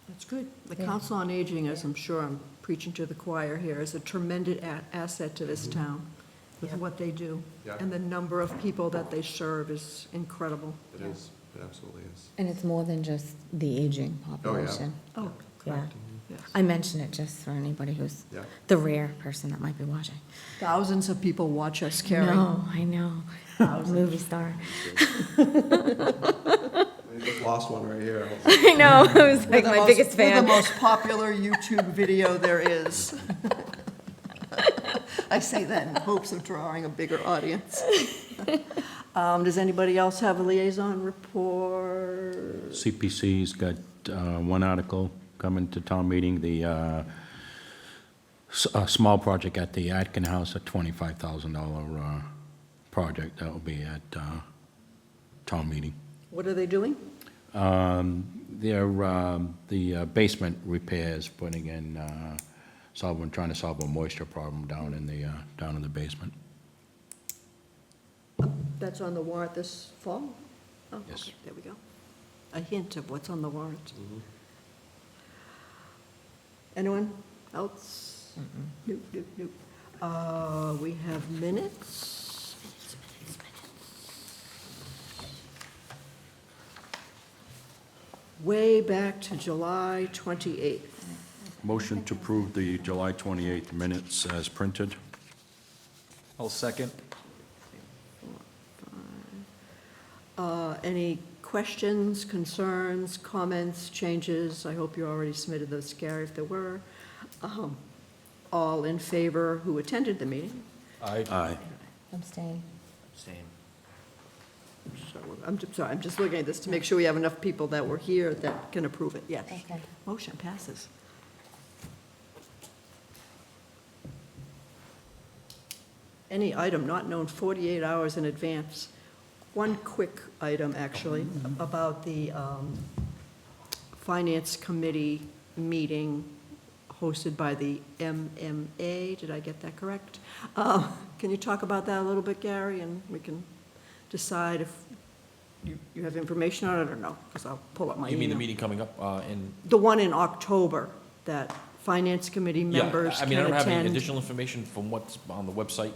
That's good. The Yeah. Council on Aging, as I'm sure I'm preaching to the choir here, is a tremendous asset to this town with what they do. Yeah. And the number of people that they serve is incredible. It is, it absolutely is. And it's more than just the aging population. Oh, Yeah. correct. Yes. I mention it just for anybody who's Yeah. the rare person that might be watching. Thousands of people watch us, Carrie. No, I know. Movie star. We just lost one right here. I know, I was We're like the my most- biggest We're the fan. most popular YouTube video there is. I say that in hopes of drawing a bigger audience. Does anybody else have a liaison report? CPC's got one article coming to town meeting, the small project at the Atkin House, a $25,000 project that will be at town meeting. What are they doing? They're the basement repairs, putting in, trying to solve a moisture problem down in the basement. That's on the warrant this fall? Oh, Yes. okay, there we go. A hint of what's on the warrant. Anyone else? Nope, nope, nope. We have minutes. Way back to July 28th. Motion to approve the July 28th minutes as printed. I'll second. Any questions, concerns, comments, changes? I hope you already submitted those, Gary, if there were. All in favor who attended the meeting? Aye. Abstain. Same. Sorry, I'm just looking at this to make sure we have enough people that were here that can approve it. Yes. Okay. Motion passes. Any item not known 48 hours in advance. One quick item, actually, about the Finance Committee meeting hosted by the MMA. Did I get that correct? Can you talk about that a little bit, Gary, and we can decide if you have information on it or no, because I'll pull up my You mean the email. meeting coming up in? The one in October, that Finance Committee members Yeah, I can mean, I don't have any attend. additional information from what's on the website,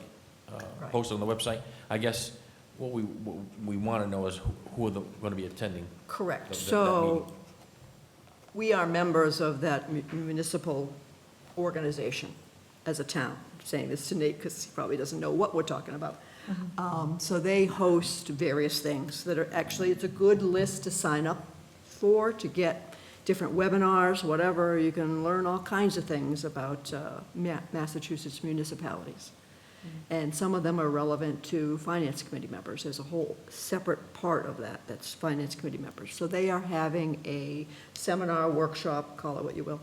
Right. posted on the website. I guess what we want to know is who are going to be attending. Correct. that So meeting. we are members of that municipal organization as a town. I'm saying this to Nate because he probably doesn't know what we're talking about. So they host various things that are, actually, it's a good list to sign up for, to get different webinars, whatever. You can learn all kinds of things about Massachusetts municipalities. And some of them are relevant to Finance Committee members. There's a whole separate part of that that's Finance Committee members. So they are having a seminar, workshop, call it what you will,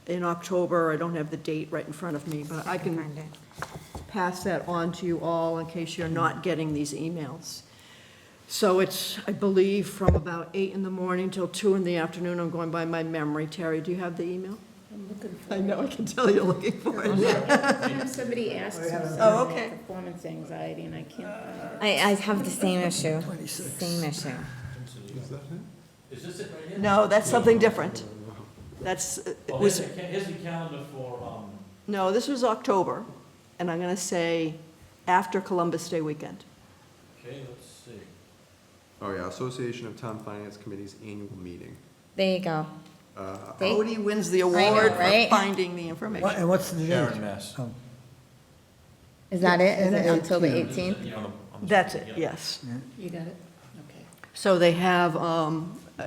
in October. I don't have the date right in front of me, but I can Find it. pass that on to you all in case you're not getting these emails. So it's, I believe, from about 8 in the morning till 2 in the afternoon. I'm going by my memory. Terry, do you have the email? I'm looking for I know, I can tell you're looking for it. Somebody asked me something Oh, okay. about performance anxiety, and I can't find it. I have the same issue. 26. Same issue. Is this it right here? No, that's something different. That's, it was, Here's the calendar for, no, this was October, and I'm going to say after Columbus Day weekend. okay, let's see. Oh, yeah, Association of Town Finance Committee's annual meeting. There you go. See? Odie wins the know, award for right? finding the information. And what's the date? Sharon, Mass. Oh, Is that it? Is it And October 18th. 18th? On the- That's it, yes. You got it? Okay. So they have,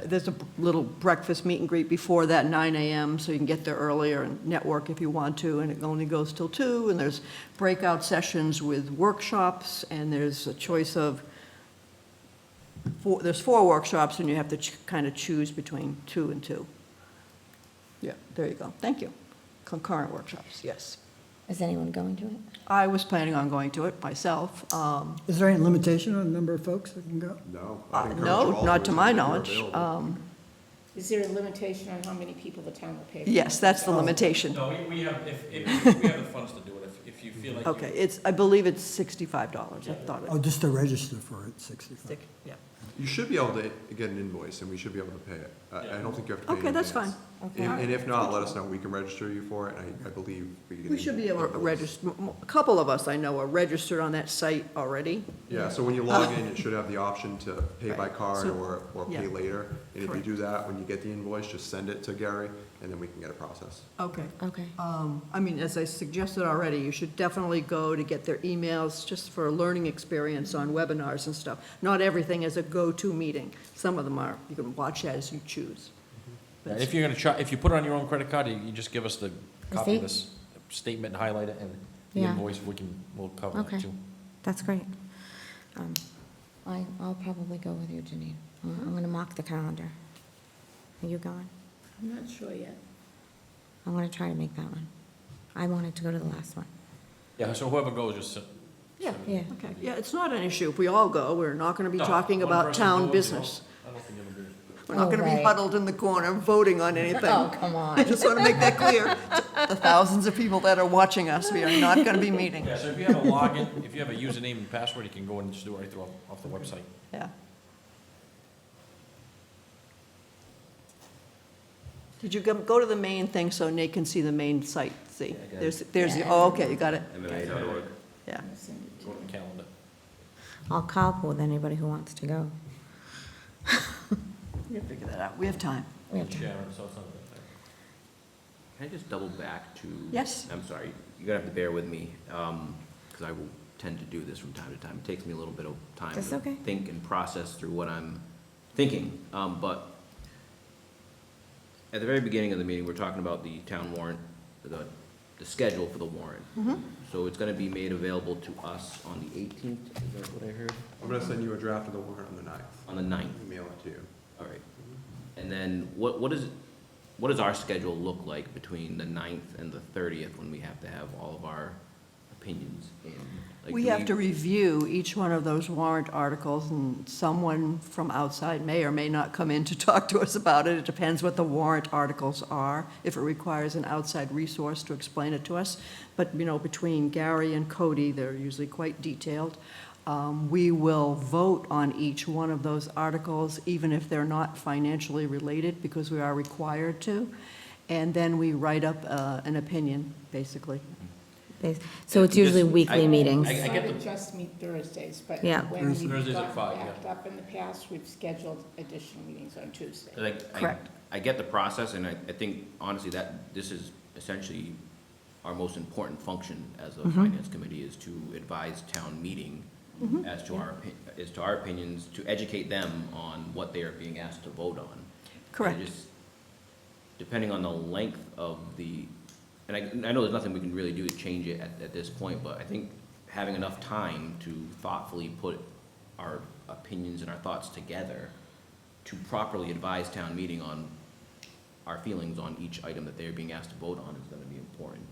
there's a little breakfast meet and greet before that, 9 AM, so you can get there earlier and network if you want to, and it only goes till 2, and there's breakout sessions with workshops, and there's a choice of, there's 4 workshops, and you have to kind of choose between 2 and 2. Yeah, there you go, thank you. Concurrent workshops, yes. Is anyone going to it? I was planning on going to it myself. Is there any limitation on the number of folks that can go? No. I'd encourage No, all not to those my if they're knowledge. available. Is there a limitation on how many people the town will pay for? Yes, that's the limitation. No, we have, if we have the funds to do it, if you feel like. Okay, I believe it's $65. I thought Oh, it. just to register for it, 65. Yeah. You should be able to get an invoice, and we should be able to pay it. I don't think you have to pay in Okay, that's advance. fine. And if not, let us know, we can register you for it, I believe we can. We should be able to register, a couple of us I know are registered on that site already. Yeah, so when you log in, it should have the option to pay by card So- or pay yeah. later. And if you Correct. do that, when you get the invoice, just send it to Gary, and then we can get it processed. Okay. Okay. I mean, as I suggested already, you should definitely go to get their emails just for a learning experience on webinars and stuff. Not everything is a go-to meeting. Some of them are, you can watch as you choose. And if you're gonna try, if you put it on your own credit card, you just give us the copy of this statement and highlight it, and the Yeah. invoice, we'll cover that Okay. too. That's great. I'll probably go with you, Janine. I'm going to mark the calendar. Are you going? I'm not sure yet. I'm going to try to make that one. I wanted to go to the last one. Yeah, so whoever goes, just. Yeah. Yeah. Okay, yeah, it's not an issue. If we all go, we're not gonna be No, talking one about person town goes, business. I don't think it'll be. We're not gonna be right. huddled in the corner voting on anything. Oh, come I on. just wanna make that clear. The thousands of people that are watching us, we are not gonna be meeting. Yeah, so if you have a login, if you have a username and password, you can go and just do it right through off the website. Yeah. Did you go to the main thing so Nate can see the main site? See, Yeah, I got there's, Yeah. oh, okay, you got it? MMA.org. Yeah. I'm gonna send it to Go you. to the calendar. I'll carpool with anybody who wants to go. We'll figure that out. We have time. We have time. Sharon, so it's not that. Can I just double back to? Yes. I'm sorry, you're gonna have to bear with me, because I will tend to do this from time to time. It takes me a little bit of time That's to okay. think and process through what I'm thinking. But at the very beginning of the meeting, we're talking about the town warrant, the schedule for the warrant. So it's gonna be made available to us on the 18th, is that what I heard? I'm gonna send you a draft of the warrant on the 9th. On the 9th. Email it to you. All right. And then what does our schedule look like between the 9th and the 30th when we have to have all of our opinions in? Like, We do have to review each one of those warrant articles, and someone from outside may or may not come in to talk to us about it. It depends what the warrant articles are, if it requires an outside resource to explain it to us. But, you know, between Gary and Cody, they're usually quite detailed. We will vote on each one of those articles, even if they're not financially related, because we are required to. And then we write up an opinion, basically. So it's usually Just- weekly meetings. I get Decided the- just meet Thursdays, but Yeah. when we've Thursdays at gotten 5, backed yeah. up in the past, we've scheduled additional meetings on Tuesday. Correct. I get the process, and I think honestly that this is essentially our most important function as a finance committee, is to advise town meeting as to our opinions, to educate them on what they are being asked to vote on. Correct. And just, depending on the length of the, and I know there's nothing we can really do to change it at this point, but I think having enough time to thoughtfully put our opinions and our thoughts together to properly advise town meeting on our feelings on each item that they're being asked to vote on is gonna be important.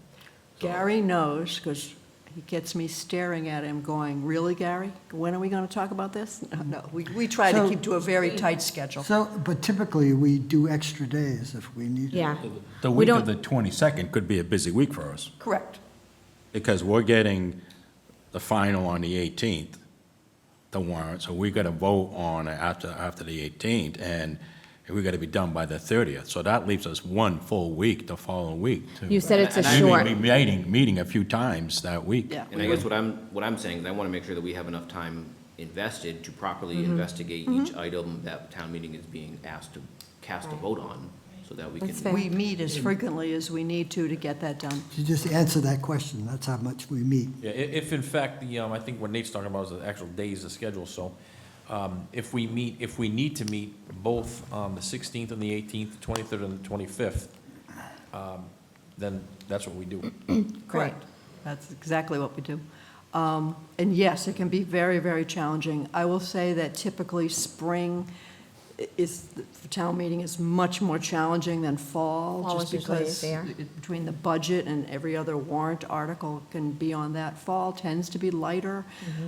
So- Gary knows, because he gets me staring at him going, really, Gary? When are we going to talk about this? No, we try to So- keep to a very tight schedule. So, but typically, we do extra days if we need to. Yeah. The We week of don't- the 22nd could be a busy week for us, Correct. because we're getting the final on the 18th, the warrant, so we got to vote on it after the 18th, and we got to be done by the 30th. So that leaves us one full week the following week. to- You said it's a And I- short, We may be meeting a few times that week. Yeah. And I guess what I'm saying is I want to make sure that we have enough time invested to properly investigate each item that town meeting is being asked to cast a vote on, so that we can. That's fair. We meet as frequently as we need to get that done. You just answer that question, that's how much we meet. Yeah, if in fact, I think what Nate's talking about is the actual days of schedule, so, if we need to meet both, the 16th and the 18th, the 23rd and the 25th, then that's what we do. Correct. That's exactly what we do. And yes, it can be very, very challenging. I will say that typically spring the town meeting is much more challenging than fall. Fall just is usually because easier. between the budget and every other warrant article can be on that. Fall tends to be lighter.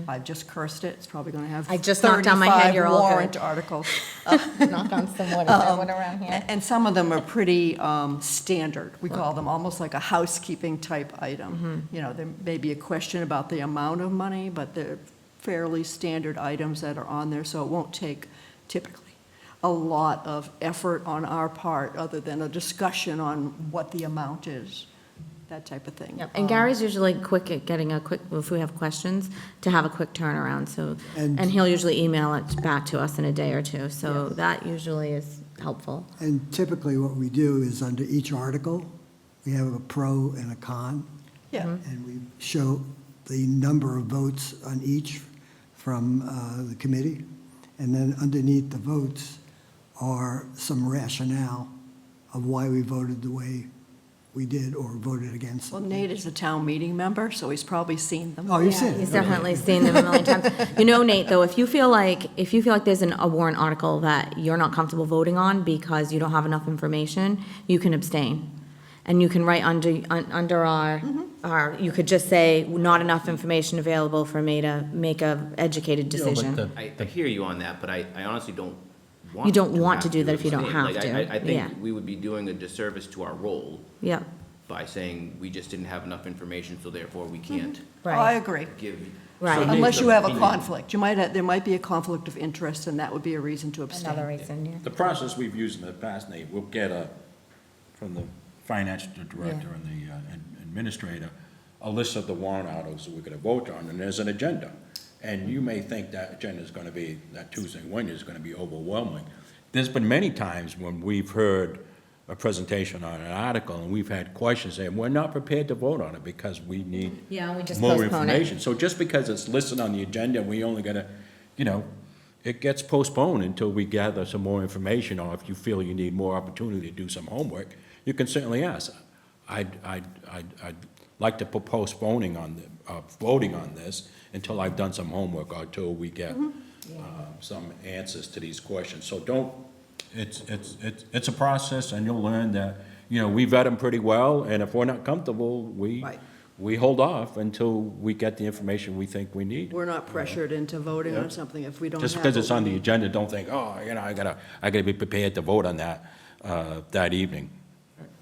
I've just cursed it. It's probably going to have Mm-hmm. I just knocked down my head, 35 you're all good. warrant articles. Knock on some wood, is there wood around here? And some of them are pretty standard. We call them almost like a housekeeping type item. You know, there may be a question about the amount of money, but they're fairly standard items that are on there, so it won't take typically a lot of effort on our part, other than a discussion on what the amount is, that type of thing. Yep, and Gary's usually quick at getting a quick, if we have questions, to have a quick turnaround, so, And- and he'll usually email it back to us in a day or two, so that usually is helpful. And typically what we do is under each article, we have a pro and a con, Yeah, and we show the number of votes on each from the committee. And then underneath the votes are some rationale of why we voted the way we did or voted against. well, Nate is a town meeting member, so he's probably seen them. Oh, you've seen it? He's Okay. definitely seen them a million times. You know, Nate, though, if you feel like there's a warrant article that you're not comfortable voting on because you don't have enough information, you can abstain. And you can write under our, you could just say, not enough information available for me to make a educated decision. I hear you on that, but I honestly don't want. You don't want have to do that if you don't abstain. have Like, to. I Yeah. think we would be doing a disservice to our role Yep, by saying we just didn't have enough information, so therefore we can't I right, agree. give. right. Unless you have a conflict. There might be a conflict of interest, and that would be a reason to abstain. Another reason, yeah. The process we've used in the past, Nate, we'll get from the finance director and the administrator, a list of the warrant articles that we're gonna vote on, and there's an agenda. And you may think that agenda is gonna be, that Tuesday, Wednesday is gonna be overwhelming. There's been many times when we've heard a presentation on an article, and we've had questions saying, we're not prepared to vote on it because we need Yeah, we just more postpone it. information. So just because it's listed on the agenda, we only gotta, it gets postponed until we gather some more information, or if you feel you need more opportunity to do some homework, you can certainly ask. I'd like to propose voting on this until I've done some homework or until we get some answers to these questions. So it's a process, and you'll learn that, we vet them pretty well, and if we're not comfortable, Right. we hold off until we get the information we think we need. We're not pressured into voting on something if we don't have. Just because it's what on we the need. agenda, don't think, oh, I gotta be prepared to vote on that evening.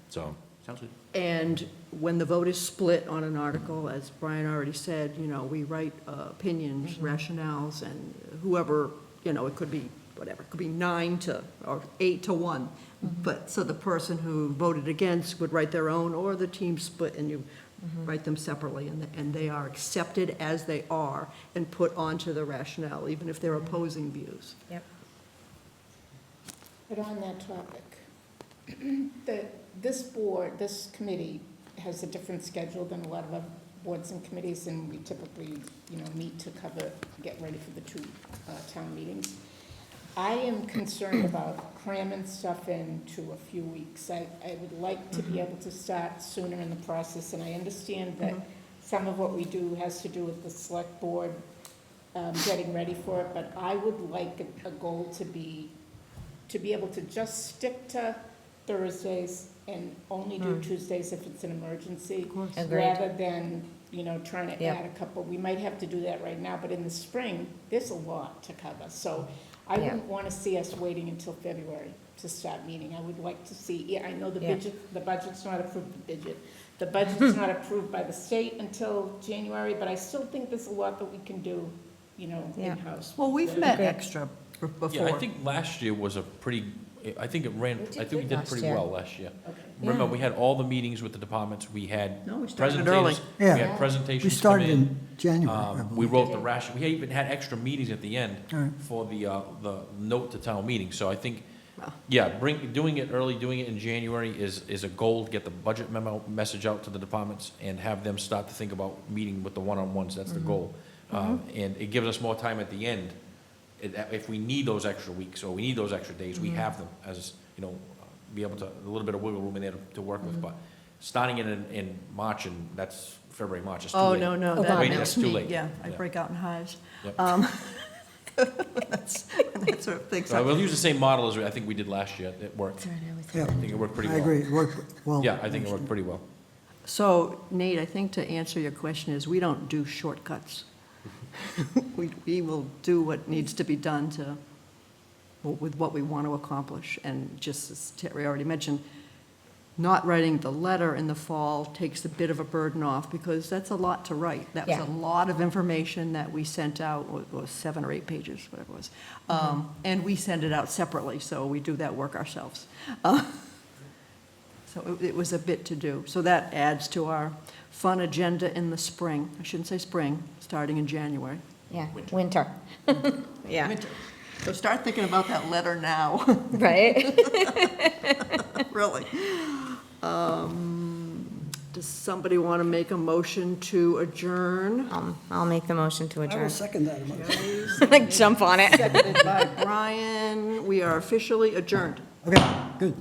So, Sounds good. And when the vote is split on an article, as Brian already said, we write opinions, rationales, and whoever, it could be, whatever, it could be 9 to, or 8 to 1. But, so the person who voted against would write their own, or the team split, and you write them separately, and they are accepted as they are and put onto the rationale, even if they're opposing views. Yep. But on that topic, this board, this committee has a different schedule than a lot of other boards and committees, and we typically, meet to get ready for the two town meetings. I am concerned about cramming stuff into a few weeks. I would like to be able to start sooner in the process, and I understand that some of what we do has to do with the select board getting ready for it, but I would like a goal to be able to just stick to Thursdays and only do Tuesdays if it's an emergency. Agreed. Rather than, trying to Yep. add a couple. We might have to do that right now, but in the spring, there's a lot to cover. So I Yeah. wouldn't want to see us waiting until February to start meeting. I would like to see, I know the Yeah. budget's not approved, the budget's not approved by the state until January, but I still think there's a lot that we can do, Yeah. in-house. Well, we've met Agreed. extra before. Yeah, I think last year was a pretty, I think it ran, We did I think we good did last pretty year. well last year. Okay. Remember, Yeah. we had all the meetings with the departments, we had No, we started early. presentators, we Yeah. had presentations We come started in. in January, I We believe. wrote the ration, we even had extra meetings at the end All right. for the note to town meeting, so I think, Wow. yeah, doing it early, doing it in January is a goal, to get the budget message out to the departments and have them start to think about meeting with the one-on-ones, that's the goal. And it gives us more time at the end, if we need those extra weeks, or we need those extra days, we have them as, be able to, a little bit of wiggle room in there to work with, but starting it in March, and that's February, March, it's too Oh, late. no, Oh, God, that no. makes It's too me, late. yeah, I Yeah. break out in hives. Yep. That's sort of thing. So we'll use the same model as I think we did last year. It worked. Yeah, I think it worked pretty I well. agree, it worked well. Yeah, I think it worked pretty well. So Nate, I think to answer your question is, we don't do shortcuts. We will do what needs to be done to, with what we want to accomplish. And just as Terry already mentioned, not writing the letter in the fall takes a bit of a burden off, because that's a lot to write. That was Yeah. a lot of information that we sent out, was 7 or 8 pages, whatever it was. And we send it out separately, so we do that work ourselves. So it was a bit to do. So that adds to our fun agenda in the spring. I shouldn't say spring, starting in January. Yeah, winter. Yeah, Winter. So start thinking about that letter now, right? really. Does somebody want to make a motion to adjourn? I'll make the motion to I will adjourn. second that motion. Like, jump on it. Seconded by Brian. We are officially adjourned. Okay, good.